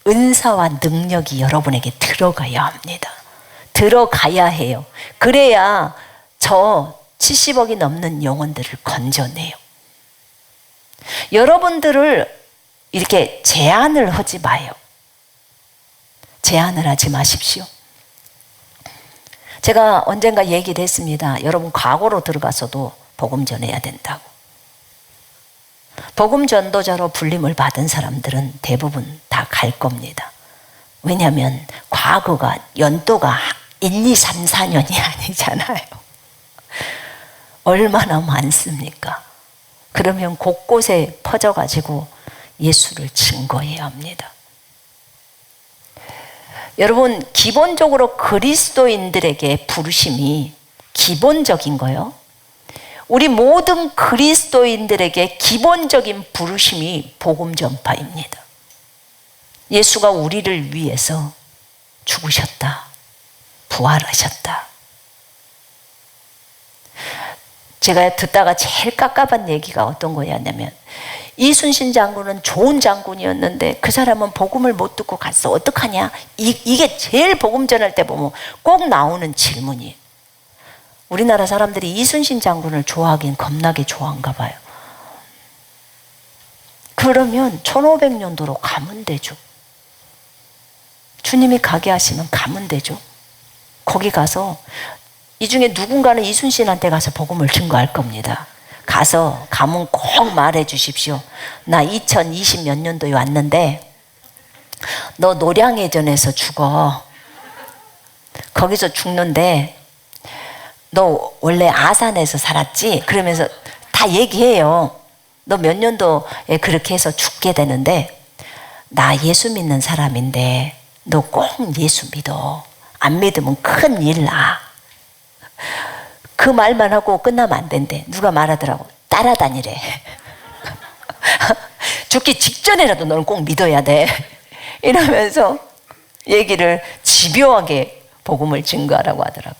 은사와 능력이 여러분에게 들어가야 합니다. 들어가야 해요. 그래야 저 70억이 넘는 영혼들을 건져내요. 여러분들을 이렇게 제한을 하지 마요. 제한을 하지 마십시오. 제가 언젠가 얘기를 했습니다. 여러분, 과거로 들어가서도 복음 전해야 된다고. 복음 전도자로 불림을 받은 사람들은 대부분 다 갈 겁니다. 왜냐하면 과거가, 연도가 1, 2, 3, 4년이 아니잖아요. 얼마나 많습니까? 그러면 곳곳에 퍼져가지고 예수를 증거해야 합니다. 여러분, 기본적으로 그리스도인들에게 부르심이 기본적인 거요. 우리 모든 그리스도인들에게 기본적인 부르심이 복음 전파입니다. 예수가 우리를 위해서 죽으셨다. 부활하셨다. 제가 듣다가 제일 깝깝한 얘기가 어떤 거였냐면, 이순신 장군은 좋은 장군이었는데 그 사람은 복음을 못 듣고 갔어. 어떡하냐? 이게 제일 복음 전할 때 보면 꼭 나오는 질문이에요. 우리나라 사람들이 이순신 장군을 좋아하긴 겁나게 좋아한가 봐요. 그러면 1500년도로 가면 되죠. 주님이 가게 하시면 가면 되죠. 거기 가서 이 중에 누군가는 이순신한테 가서 복음을 증거할 겁니다. 가면 꼭 말해 주십시오. 나 2020 몇 년도에 왔는데 너 노량해전에서 죽어. 거기서 죽는데 너 원래 아산에서 살았지? 그러면서 다 얘기해요. 너 몇 년도에 그렇게 해서 죽게 되는데 나 예수 믿는 사람인데 너 꼭 예수 믿어. 안 믿으면 큰일 나. 그 말만 하고 끝나면 안 된대. 누가 말하더라고. 따라다니래. 죽기 직전이라도 너는 꼭 믿어야 돼. 이러면서 얘기를 집요하게 복음을 증거하라고 하더라고.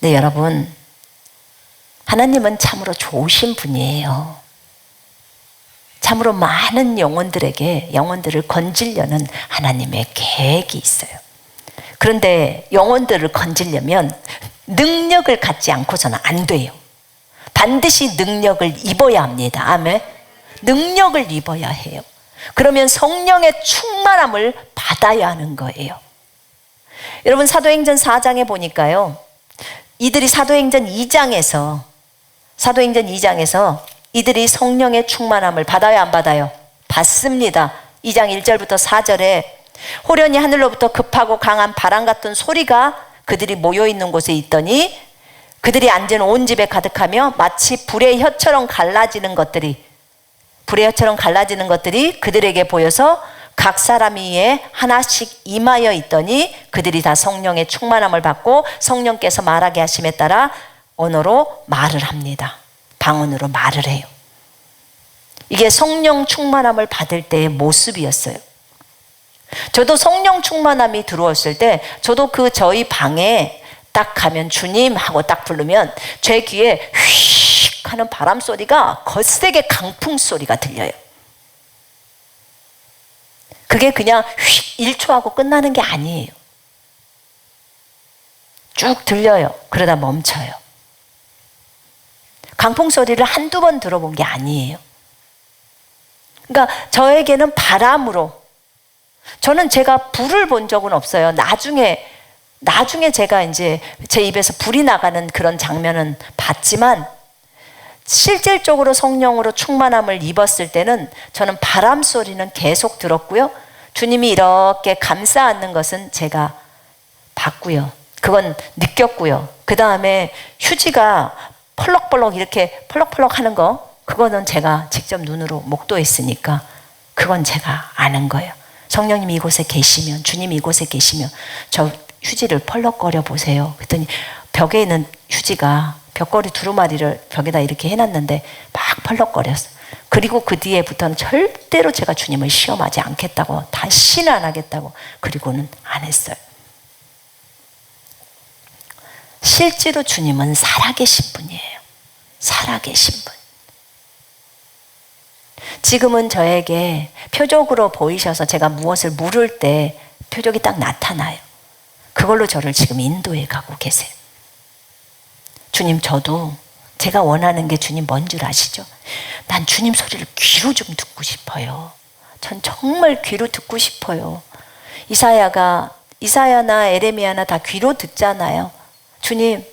네, 여러분, 하나님은 참으로 좋으신 분이에요. 참으로 많은 영혼들을 건지려는 하나님의 계획이 있어요. 그런데 영혼들을 건지려면 능력을 갖지 않고서는 안 돼요. 반드시 능력을 입어야 합니다. 아멘. 능력을 입어야 해요. 그러면 성령의 충만함을 받아야 하는 거예요. 여러분, 사도행전 4장에 보니까요, 이들이 사도행전 2장에서 이들이 성령의 충만함을 받아요, 안 받아요? 받습니다. 2장 1절부터 4절에 호련히 하늘로부터 급하고 강한 바람 같은 소리가 그들이 모여있는 곳에 있더니 그들이 앉은 온 집에 가득하며 마치 불의 혀처럼 갈라지는 것들이 그들에게 보여서 각 사람 위에 하나씩 임하여 있더니 그들이 다 성령의 충만함을 받고 성령께서 말하게 하심에 따라 언어로 말을 합니다. 방언으로 말을 해요. 이게 성령 충만함을 받을 때의 모습이었어요. 저도 성령 충만함이 들어왔을 때 저도 저희 방에 딱 가면 주님 하고 딱 부르면 제 귀에 휙 하는 바람 소리가 거세게 강풍 소리가 들려요. 그게 그냥 휙 1초하고 끝나는 게 아니에요. 쭉 들려요. 그러다 멈춰요. 강풍 소리를 한두 번 들어본 게 아니에요. 그러니까 저에게는 바람으로, 저는 제가 불을 본 적은 없어요. 나중에 제가 이제 제 입에서 불이 나가는 그런 장면은 봤지만 실질적으로 성령으로 충만함을 입었을 때는 저는 바람 소리는 계속 들었고요. 주님이 이렇게 감싸 안는 것은 제가 봤고요. 그건 느꼈고요. 그 다음에 휴지가 펄럭펄럭 이렇게 펄럭펄럭 하는 거, 그거는 제가 직접 눈으로 목도했으니까 그건 제가 아는 거예요. 성령님이 이곳에 계시면, 주님이 이곳에 계시면 저 휴지를 펄럭거려 보세요. 그랬더니 벽에 있는 휴지가 벽걸이 두루마리를 벽에다 이렇게 해놨는데 막 펄럭거렸어. 그리고 그 뒤에부터는 절대로 제가 주님을 시험하지 않겠다고, 다시는 안 하겠다고, 그리고는 안 했어요. 실제로 주님은 살아계신 분이에요. 살아계신 분. 지금은 저에게 표적으로 보이셔서 제가 무엇을 물을 때 표적이 딱 나타나요. 그걸로 저를 지금 인도해 가고 계세요. 주님, 저도 제가 원하는 게 주님 뭔 줄 아시죠? 난 주님 소리를 귀로 좀 듣고 싶어요. 전 정말 귀로 듣고 싶어요. 이사야나 에레미야나 다 귀로 듣잖아요. 주님,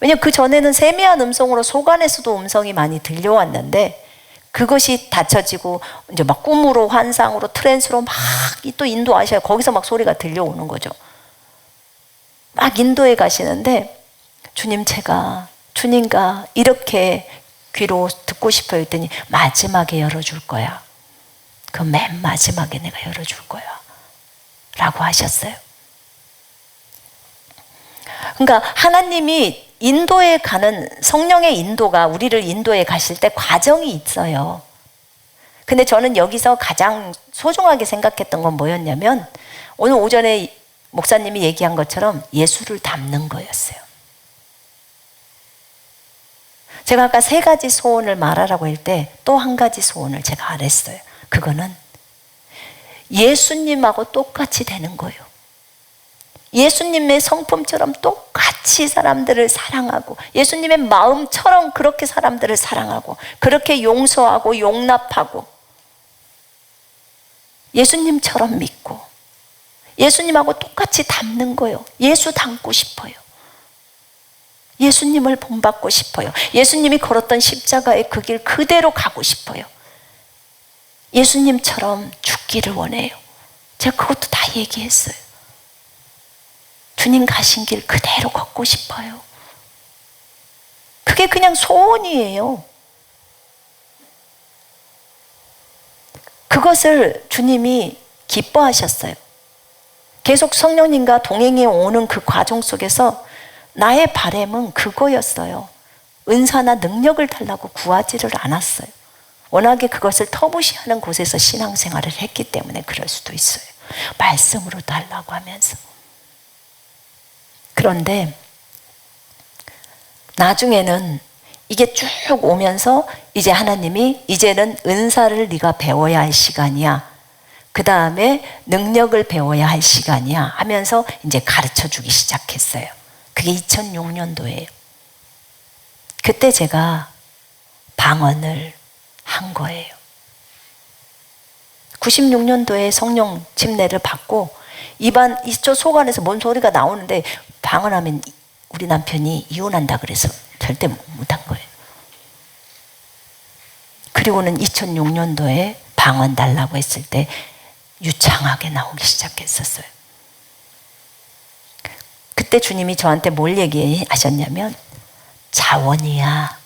왜냐면 그 전에는 세미한 음성으로 속 안에서도 음성이 많이 들려왔는데 그것이 닫혀지고 이제 막 꿈으로, 환상으로, 트랜스로 막 또 인도하셔요. 거기서 막 소리가 들려오는 거죠. 막 인도해 가시는데 주님, 제가 주님과 이렇게 귀로 듣고 싶어요 했더니 마지막에 열어줄 거야. 그 맨 마지막에 내가 열어줄 거야 라고 하셨어요. 그러니까 하나님이 인도에 가는, 성령의 인도가 우리를 인도에 가실 때 과정이 있어요. 근데 저는 여기서 가장 소중하게 생각했던 건 뭐였냐면 오늘 오전에 목사님이 얘기한 것처럼 예수를 닮는 거였어요. 제가 아까 3가지 소원을 말하라고 할 때 또 한 가지 소원을 제가 안 했어요. 그거는 예수님하고 똑같이 되는 거예요. 예수님의 성품처럼 똑같이 사람들을 사랑하고 예수님의 마음처럼 그렇게 사람들을 사랑하고 그렇게 용서하고 용납하고 예수님처럼 믿고 예수님하고 똑같이 닮는 거예요. 예수 닮고 싶어요. 예수님을 본받고 싶어요. 예수님이 걸었던 십자가의 그 길 그대로 가고 싶어요. 예수님처럼 죽기를 원해요. 제가 그것도 다 얘기했어요. 주님 가신 길 그대로 걷고 싶어요. 그게 그냥 소원이에요. 그것을 주님이 기뻐하셨어요. 계속 성령님과 동행해 오는 그 과정 속에서 나의 바람은 그거였어요. 은사나 능력을 달라고 구하지를 않았어요. 워낙에 그것을 터부시하는 곳에서 신앙생활을 했기 때문에 그럴 수도 있어요. 말씀으로 달라고 하면서. 그런데 나중에는 이게 쭉 오면서 이제 하나님이 이제는 은사를 네가 배워야 할 시간이야. 그 다음에 능력을 배워야 할 시간이야 하면서 이제 가르쳐 주기 시작했어요. 그게 2006년도예요. 그때 제가 방언을 한 거예요. 96년도에 성령 침례를 받고 이쪽 속 안에서 뭔 소리가 나오는데 방언하면 우리 남편이 이혼한다 그래서 절대 못한 거예요. 그리고는 2006년도에 방언 달라고 했을 때 유창하게 나오기 시작했었어요. 그때 주님이 저한테 뭘 얘기하셨냐면 자원이야.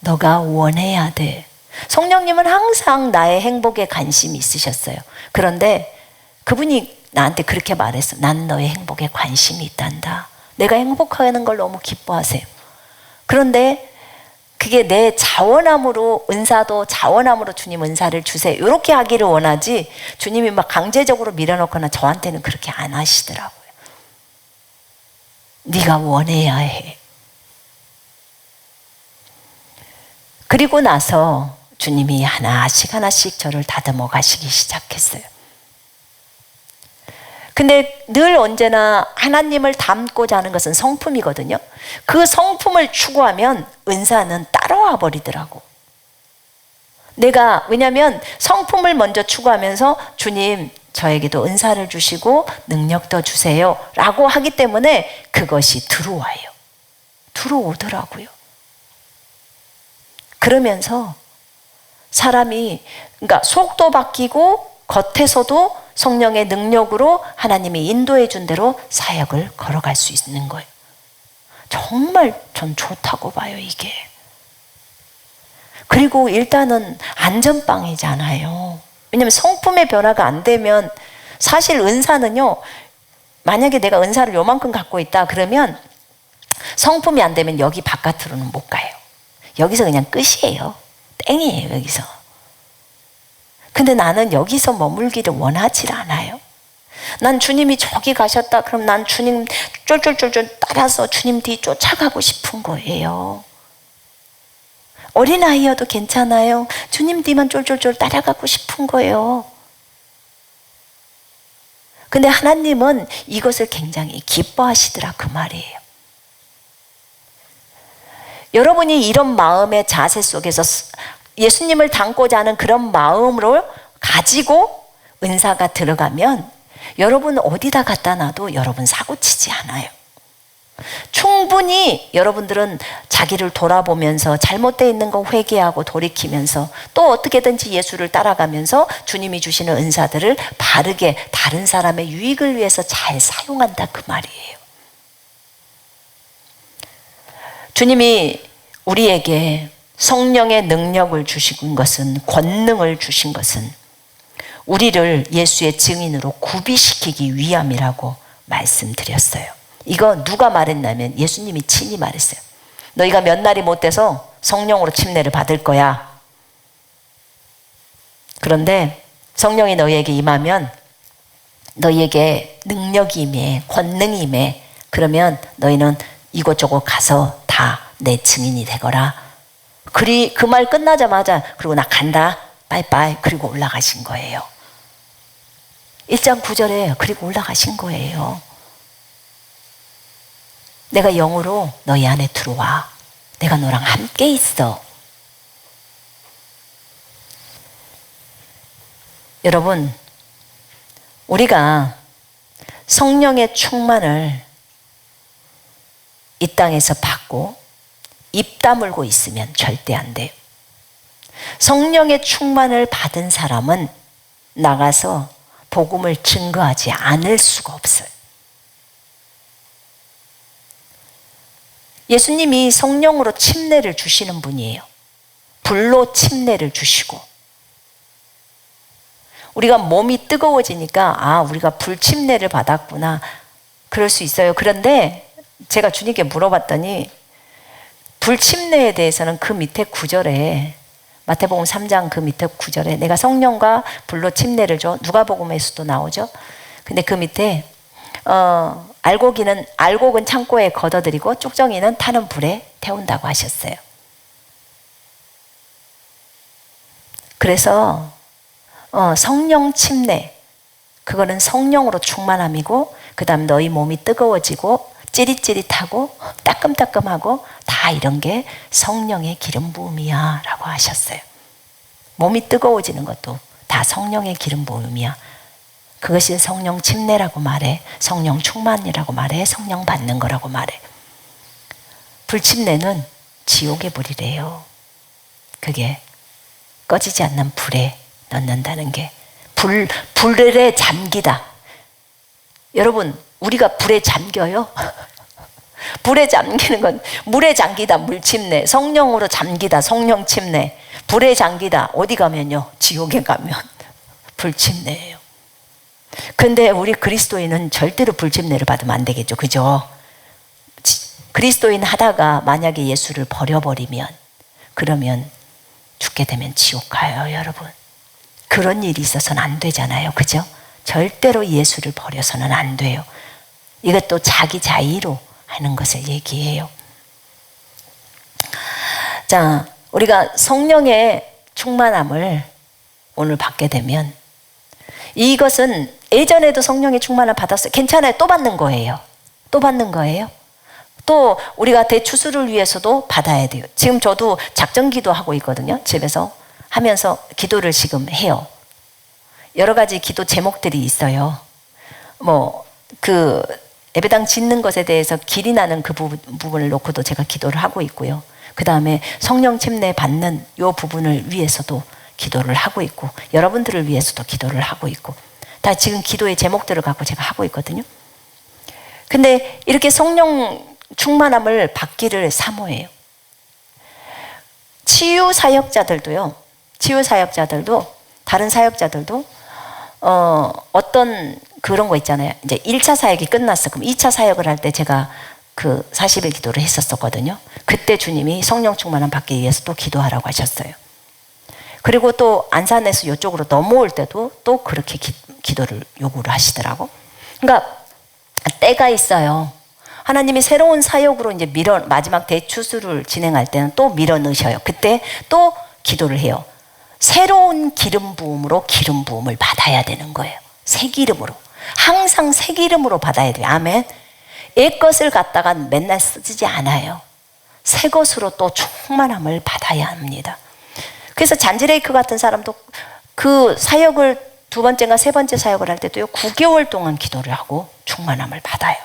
너가 원해야 돼. 성령님은 항상 나의 행복에 관심이 있으셨어요. 그런데 그분이 나한테 그렇게 말했어. 난 너의 행복에 관심이 있단다. 내가 행복하는 걸 너무 기뻐하세요. 그런데 그게 내 자원함으로 은사도 자원함으로 주님 은사를 주세요. 이렇게 하기를 원하지 주님이 막 강제적으로 밀어넣거나 저한테는 그렇게 안 하시더라고요. 네가 원해야 해. 그리고 나서 주님이 하나씩 하나씩 저를 다듬어 가시기 시작했어요. 근데 늘 언제나 하나님을 닮고자 하는 것은 성품이거든요. 그 성품을 추구하면 은사는 따라와 버리더라고. 왜냐하면 성품을 먼저 추구하면서 주님 저에게도 은사를 주시고 능력도 주세요 라고 하기 때문에 그것이 들어와요. 들어오더라고요. 그러면서 사람이 그러니까 속도 바뀌고 겉에서도 성령의 능력으로 하나님이 인도해 준 대로 사역을 걸어갈 수 있는 거예요. 정말 전 좋다고 봐요, 이게. 그리고 일단은 안전빵이잖아요. 왜냐하면 성품의 변화가 안 되면 사실 은사는요, 만약에 내가 은사를 요만큼 갖고 있다 그러면 성품이 안 되면 여기 바깥으로는 못 가요. 여기서 그냥 끝이에요. 땡이에요, 여기서. 근데 나는 여기서 머물기를 원하지 않아요. 난 주님이 저기 가셨다 그럼 난 주님 쫄쫄쫄쫄 따라서 주님 뒤 쫓아가고 싶은 거예요. 어린아이여도 괜찮아요. 주님 뒤만 쫄쫄쫄 따라가고 싶은 거예요. 근데 하나님은 이것을 굉장히 기뻐하시더라 그 말이에요. 여러분이 이런 마음의 자세 속에서 예수님을 닮고자 하는 그런 마음으로 가지고 은사가 들어가면 여러분 어디다 갖다 놔도 여러분 사고치지 않아요. 충분히 여러분들은 자기를 돌아보면서 잘못되어 있는 거 회개하고 돌이키면서 또 어떻게든지 예수를 따라가면서 주님이 주시는 은사들을 바르게 다른 사람의 유익을 위해서 잘 사용한다 그 말이에요. 주님이 우리에게 성령의 능력을 주신 것은, 권능을 주신 것은 우리를 예수의 증인으로 구비시키기 위함이라고 말씀드렸어요. 이거 누가 말했냐면 예수님이 친히 말했어요. 너희가 몇 날이 못 돼서 성령으로 침례를 받을 거야. 그런데 성령이 너희에게 임하면 너희에게 능력이 임해, 권능이 임해. 그러면 너희는 이곳저곳 가서 다 내 증인이 되거라. 그 말 끝나자마자 그리고 나 간다. 빠이빠이. 그리고 올라가신 거예요. 1장 9절에 그리고 올라가신 거예요. 내가 영으로 너희 안에 들어와. 내가 너랑 함께 있어. 여러분, 우리가 성령의 충만을 이 땅에서 받고 입 다물고 있으면 절대 안 돼요. 성령의 충만을 받은 사람은 나가서 복음을 증거하지 않을 수가 없어요. 예수님이 성령으로 침례를 주시는 분이에요. 불로 침례를 주시고, 우리가 몸이 뜨거워지니까 우리가 불 침례를 받았구나 그럴 수 있어요. 그런데 제가 주님께 물어봤더니 불 침례에 대해서는 그 밑에 9절에 마태복음 3장 그 밑에 9절에 내가 성령과 불로 침례를 줘. 누가복음에서도 나오죠. 근데 그 밑에 알곡은 창고에 걷어들이고 쪽정이는 타는 불에 태운다고 하셨어요. 그래서 성령 침례, 그거는 성령으로 충만함이고, 그 다음 너희 몸이 뜨거워지고 찌릿찌릿하고 따끔따끔하고 다 이런 게 성령의 기름 부음이야 라고 하셨어요. 몸이 뜨거워지는 것도 다 성령의 기름 부음이야. 그것이 성령 침례라고 말해. 성령 충만이라고 말해. 성령 받는 거라고 말해. 불침례는 지옥의 불이래요. 그게 꺼지지 않는 불에 넣는다는 게 불에 잠기다. 여러분, 우리가 불에 잠겨요? 불에 잠기는 건 물에 잠기다, 물침례. 성령으로 잠기다, 성령 침례. 불에 잠기다, 어디 가면요? 지옥에 가면 불침례예요. 근데 우리 그리스도인은 절대로 불침례를 받으면 안 되겠죠. 그죠? 그리스도인 하다가 만약에 예수를 버려버리면, 그러면 죽게 되면 지옥 가요, 여러분. 그런 일이 있어서는 안 되잖아요. 그죠? 절대로 예수를 버려서는 안 돼요. 이것도 자기 자의로 하는 것을 얘기해요. 자, 우리가 성령의 충만함을 오늘 받게 되면, 이것은 예전에도 성령의 충만을 받았어요. 괜찮아요. 또 받는 거예요. 또 받는 거예요. 또 우리가 대추수를 위해서도 받아야 돼요. 지금 저도 작전 기도하고 있거든요. 집에서 하면서 기도를 지금 해요. 여러 가지 기도 제목들이 있어요. 예배당 짓는 것에 대해서 길이 나는 그 부분을 놓고도 제가 기도를 하고 있고요. 그 다음에 성령 침례 받는 이 부분을 위해서도 기도를 하고 있고, 여러분들을 위해서도 기도를 하고 있고, 다 지금 기도의 제목들을 갖고 제가 하고 있거든요. 근데 이렇게 성령 충만함을 받기를 사모해요. 치유 사역자들도 다른 사역자들도 어떤 그런 거 있잖아요. 이제 1차 사역이 끝났어. 그럼 2차 사역을 할 때 제가 그 40일 기도를 했었거든요. 그때 주님이 성령 충만함 받기 위해서 또 기도하라고 하셨어요. 그리고 또 안산에서 이쪽으로 넘어올 때도 또 그렇게 기도를 요구를 하시더라고. 그러니까 때가 있어요. 하나님이 새로운 사역으로 이제 마지막 대추수를 진행할 때는 또 밀어 넣으셔요. 그때 또 기도를 해요. 새로운 기름 부음으로 기름 부음을 받아야 되는 거예요. 새 기름으로. 항상 새 기름으로 받아야 돼요. 아멘. 옛 것을 갖다가 맨날 쓰지 않아요. 새 것으로 또 충만함을 받아야 합니다. 그래서 잔지레이크 같은 사람도 그 사역을 두 번째인가 세 번째 사역을 할 때도요, 9개월 동안 기도를 하고 충만함을 받아요.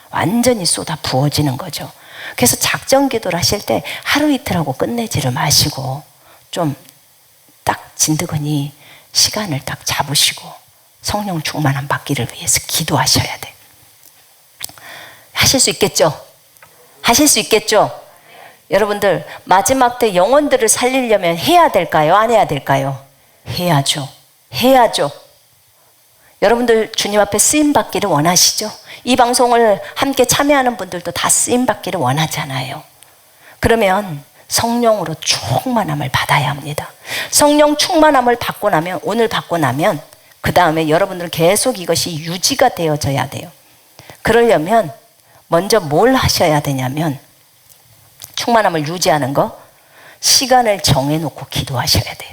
완전히 쏟아 부어지는 거죠. 그래서 작전 기도를 하실 때 하루 이틀 하고 끝내지를 마시고 좀 딱 진드거니 시간을 딱 잡으시고 성령 충만함 받기를 위해서 기도하셔야 돼. 하실 수 있겠죠? 하실 수 있겠죠? 여러분들, 마지막 때 영혼들을 살리려면 해야 될까요? 안 해야 될까요? 해야죠. 해야죠. 여러분들 주님 앞에 쓰임 받기를 원하시죠? 이 방송을 함께 참여하는 분들도 다 쓰임 받기를 원하잖아요. 그러면 성령으로 충만함을 받아야 합니다. 성령 충만함을 받고 나면, 오늘 받고 나면 그 다음에 여러분들은 계속 이것이 유지가 되어져야 돼요. 그러려면 먼저 뭘 하셔야 되냐면 충만함을 유지하는 거, 시간을 정해놓고 기도하셔야 돼요.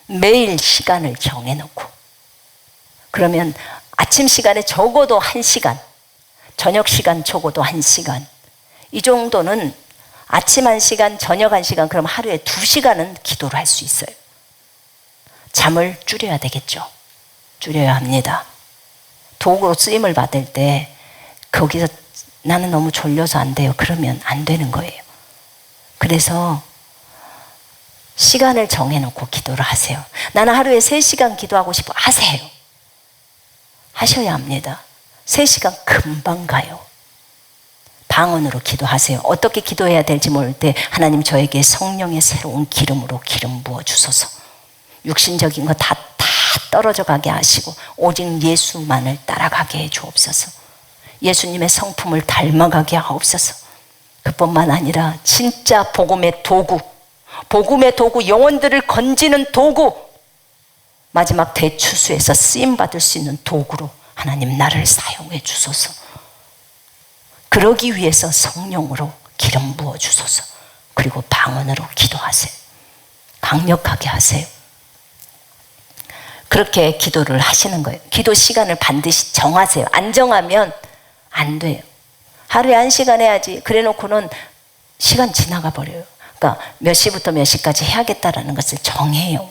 매일 시간을 정해놓고. 그러면 아침 시간에 적어도 1시간, 저녁 시간 적어도 1시간, 이 정도는 아침 1시간, 저녁 1시간, 그럼 하루에 2시간은 기도를 할 수 있어요. 잠을 줄여야 되겠죠. 줄여야 합니다. 도구로 쓰임을 받을 때 거기서 나는 너무 졸려서 안 돼요. 그러면 안 되는 거예요. 그래서 시간을 정해놓고 기도를 하세요. 나는 하루에 3시간 기도하고 싶어. 하세요. 하셔야 합니다. 3시간 금방 가요. 방언으로 기도하세요. 어떻게 기도해야 될지 모를 때 하나님 저에게 성령의 새로운 기름으로 기름 부어 주소서. 육신적인 거 다 떨어져 가게 하시고 오직 예수만을 따라가게 해 주옵소서. 예수님의 성품을 닮아가게 하옵소서. 그뿐만 아니라 진짜 복음의 도구, 복음의 도구, 영혼들을 건지는 도구, 마지막 대추수에서 쓰임받을 수 있는 도구로 하나님 나를 사용해 주소서. 그러기 위해서 성령으로 기름 부어 주소서. 그리고 방언으로 기도하세요. 강력하게 하세요. 그렇게 기도를 하시는 거예요. 기도 시간을 반드시 정하세요. 안 정하면 안 돼요. 하루에 1시간 해야지 그래 놓고는 시간 지나가 버려요. 그러니까 몇 시부터 몇 시까지 해야겠다라는 것을 정해요.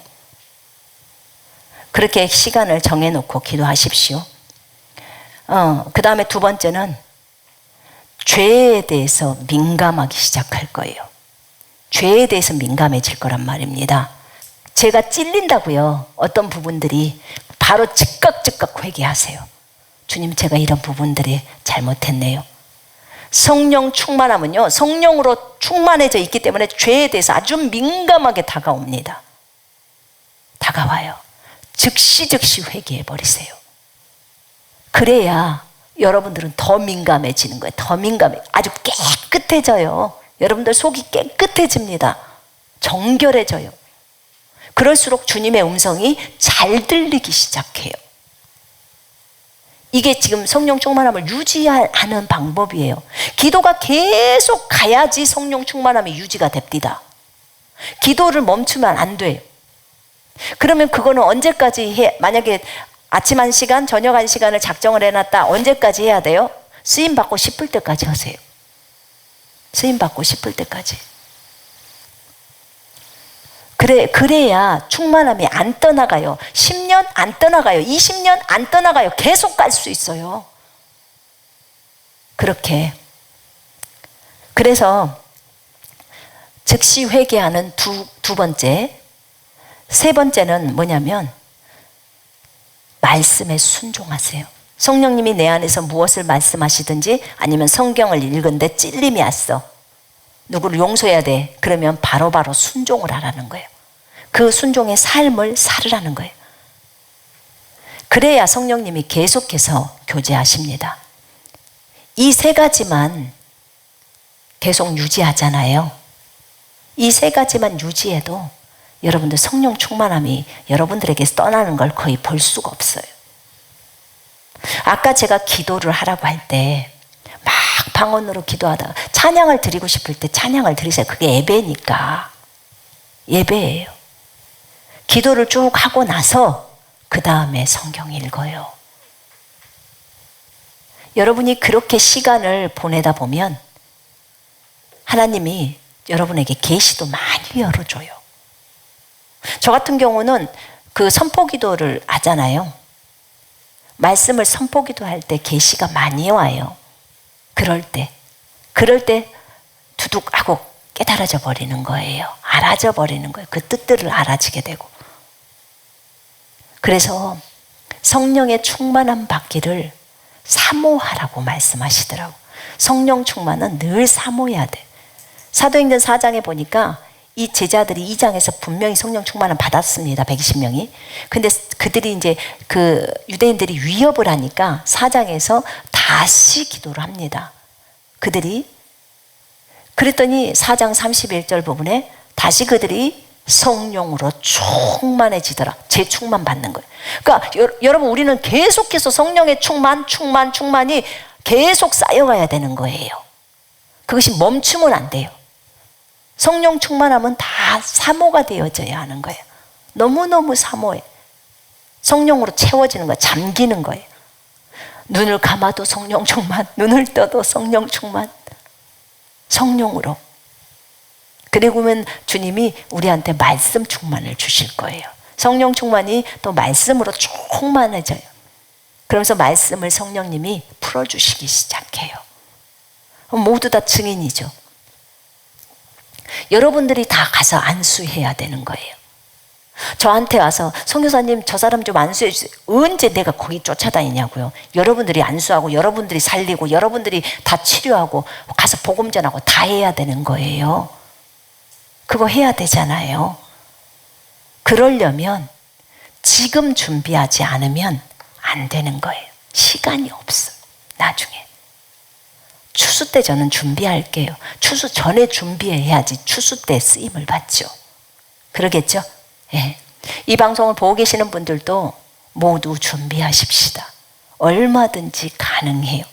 그렇게 시간을 정해놓고 기도하십시오. 그 다음에 2번째는 죄에 대해서 민감하기 시작할 거예요. 죄에 대해서 민감해질 거란 말입니다. 죄가 찔린다고요. 어떤 부분들이 바로 즉각 회개하세요. 주님, 제가 이런 부분들이 잘못했네요. 성령 충만하면요, 성령으로 충만해져 있기 때문에 죄에 대해서 아주 민감하게 다가옵니다. 다가와요. 즉시 회개해 버리세요. 그래야 여러분들은 더 민감해지는 거예요. 더 민감해. 아주 깨끗해져요. 여러분들 속이 깨끗해집니다. 정결해져요. 그럴수록 주님의 음성이 잘 들리기 시작해요. 이게 지금 성령 충만함을 유지하는 방법이에요. 기도가 계속 가야지 성령 충만함이 유지가 됩니다. 기도를 멈추면 안 돼요. 그러면 그거는 언제까지 해? 만약에 아침 1시간, 저녁 1시간을 작정을 해놨다. 언제까지 해야 돼요? 쓰임받고 싶을 때까지 하세요. 쓰임받고 싶을 때까지. 그래야 충만함이 안 떠나가요. 10년 안 떠나가요. 20년 안 떠나가요. 계속 갈 수 있어요. 그렇게. 그래서 즉시 회개하는 두 번째. 3번째는 뭐냐면 말씀에 순종하세요. 성령님이 내 안에서 무엇을 말씀하시든지 아니면 성경을 읽은데 찔림이 왔어. 누구를 용서해야 돼. 그러면 바로바로 순종을 하라는 거예요. 그 순종의 삶을 살으라는 거예요. 그래야 성령님이 계속해서 교제하십니다. 이 3가지만 계속 유지하잖아요. 이 3가지만 유지해도 여러분들 성령 충만함이 여러분들에게서 떠나는 걸 거의 볼 수가 없어요. 아까 제가 기도를 하라고 할 때 막 방언으로 기도하다가 찬양을 드리고 싶을 때 찬양을 드리세요. 그게 예배니까. 예배예요. 기도를 쭉 하고 나서 그 다음에 성경 읽어요. 여러분이 그렇게 시간을 보내다 보면 하나님이 여러분에게 계시도 많이 열어줘요. 저 같은 경우는 그 선포기도를 하잖아요. 말씀을 선포기도할 때 계시가 많이 와요. 그럴 때 두둑하고 깨달아져 버리는 거예요. 알아져 버리는 거예요. 그 뜻들을 알아지게 되고. 그래서 성령의 충만함 받기를 사모하라고 말씀하시더라고. 성령 충만은 늘 사모해야 돼. 사도행전 4장에 보니까 이 제자들이 2장에서 분명히 성령 충만을 받았습니다. 120명이. 근데 그들이 이제 그 유대인들이 위협을 하니까 4장에서 다시 기도를 합니다. 그들이. 그랬더니 4장 31절 부분에 다시 그들이 성령으로 충만해지더라. 재충만 받는 거예요. 그러니까 여러분, 우리는 계속해서 성령의 충만이 계속 쌓여가야 되는 거예요. 그것이 멈추면 안 돼요. 성령 충만하면 다 사모가 되어져야 하는 거예요. 너무너무 사모해. 성령으로 채워지는 거예요. 잠기는 거예요. 눈을 감아도 성령 충만, 눈을 떠도 성령 충만. 성령으로. 그리고면 주님이 우리한테 말씀 충만을 주실 거예요. 성령 충만이 또 말씀으로 충만해져요. 그러면서 말씀을 성령님이 풀어주시기 시작해요. 모두 다 증인이죠. 여러분들이 다 가서 안수해야 되는 거예요. 저한테 와서 선교사님 저 사람 좀 안수해 주세요. 언제 내가 거기 쫓아다니냐고요. 여러분들이 안수하고 여러분들이 살리고 여러분들이 다 치료하고 가서 복음 전하고 다 해야 되는 거예요. 그거 해야 되잖아요. 그러려면 지금 준비하지 않으면 안 되는 거예요. 시간이 없어요. 나중에. 추수 때 저는 준비할게요. 추수 전에 준비해야지 추수 때 쓰임을 받죠. 그러겠죠? 예. 이 방송을 보고 계시는 분들도 모두 준비하십시다. 얼마든지 가능해요.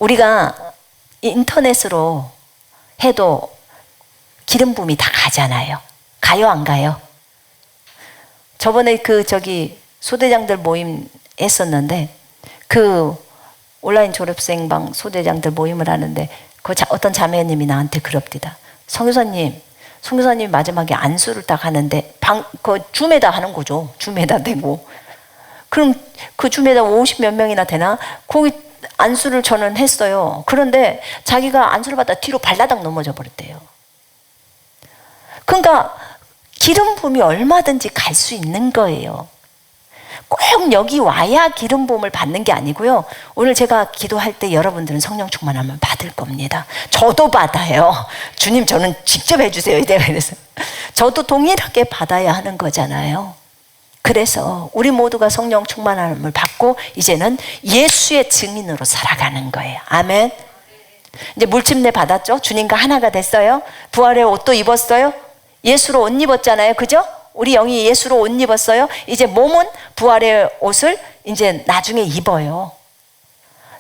우리가 인터넷으로 해도 기름 부음이 다 가잖아요. 가요, 안 가요? 저번에 소대장들 모임 했었는데 온라인 졸업생방 소대장들 모임을 하는데 어떤 자매님이 나한테 그럽디다. 선교사님 마지막에 안수를 딱 하는데 줌에다 하는 거죠. 줌에다 대고. 그럼 그 줌에다 50몇 명이나 되나? 거기 안수를 저는 했어요. 그런데 자기가 안수를 받다 뒤로 발라당 넘어져 버렸대요. 그러니까 기름 부음이 얼마든지 갈 수 있는 거예요. 꼭 여기 와야 기름 부음을 받는 게 아니고요. 오늘 제가 기도할 때 여러분들은 성령 충만하면 받을 겁니다. 저도 받아요. 주님 저는 직접 해주세요. 그래서 저도 동일하게 받아야 하는 거잖아요. 그래서 우리 모두가 성령 충만함을 받고 이제는 예수의 증인으로 살아가는 거예요. 아멘. 이제 물침내 받았죠. 주님과 하나가 됐어요. 부활의 옷도 입었어요. 예수로 옷 입었잖아요. 그죠? 우리 영이 예수로 옷 입었어요. 이제 몸은 부활의 옷을 이제 나중에 입어요.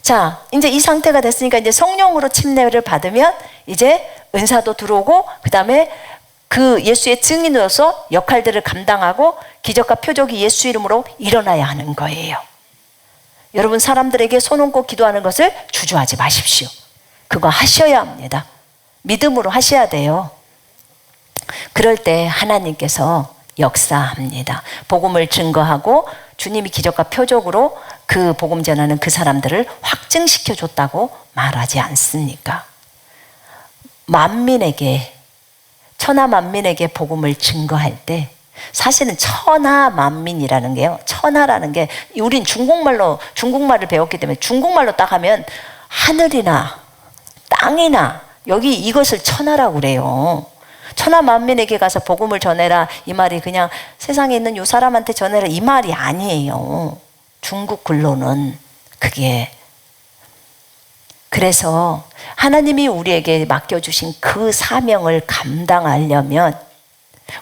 자, 이제 이 상태가 됐으니까 이제 성령으로 침례를 받으면 이제 은사도 들어오고 그 다음에 그 예수의 증인으로서 역할들을 감당하고 기적과 표적이 예수 이름으로 일어나야 하는 거예요. 여러분 사람들에게 손 얹고 기도하는 것을 주저하지 마십시오. 그거 하셔야 합니다. 믿음으로 하셔야 돼요. 그럴 때 하나님께서 역사합니다. 복음을 증거하고 주님이 기적과 표적으로 그 복음 전하는 그 사람들을 확증시켜 줬다고 말하지 않습니까? 천하 만민에게 복음을 증거할 때 사실은 천하 만민이라는 게요. 천하라는 게 우린 중국말을 배웠기 때문에 중국말로 딱 하면 하늘이나 땅이나 여기 이것을 천하라고 그래요. 천하 만민에게 가서 복음을 전해라 이 말이 그냥 세상에 있는 요 사람한테 전해라 이 말이 아니에요. 중국 글로는 그게. 그래서 하나님이 우리에게 맡겨주신 그 사명을 감당하려면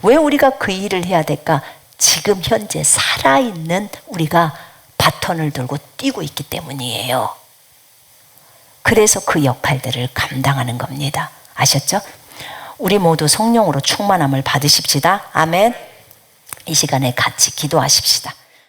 왜 우리가 그 일을 해야 될까? 지금 현재 살아있는 우리가 바톤을 들고 뛰고 있기 때문이에요. 그래서 그 역할들을 감당하는 겁니다. 아셨죠? 우리 모두 성령으로 충만함을 받으십시다. 아멘. 이 시간에 같이 기도하십시다.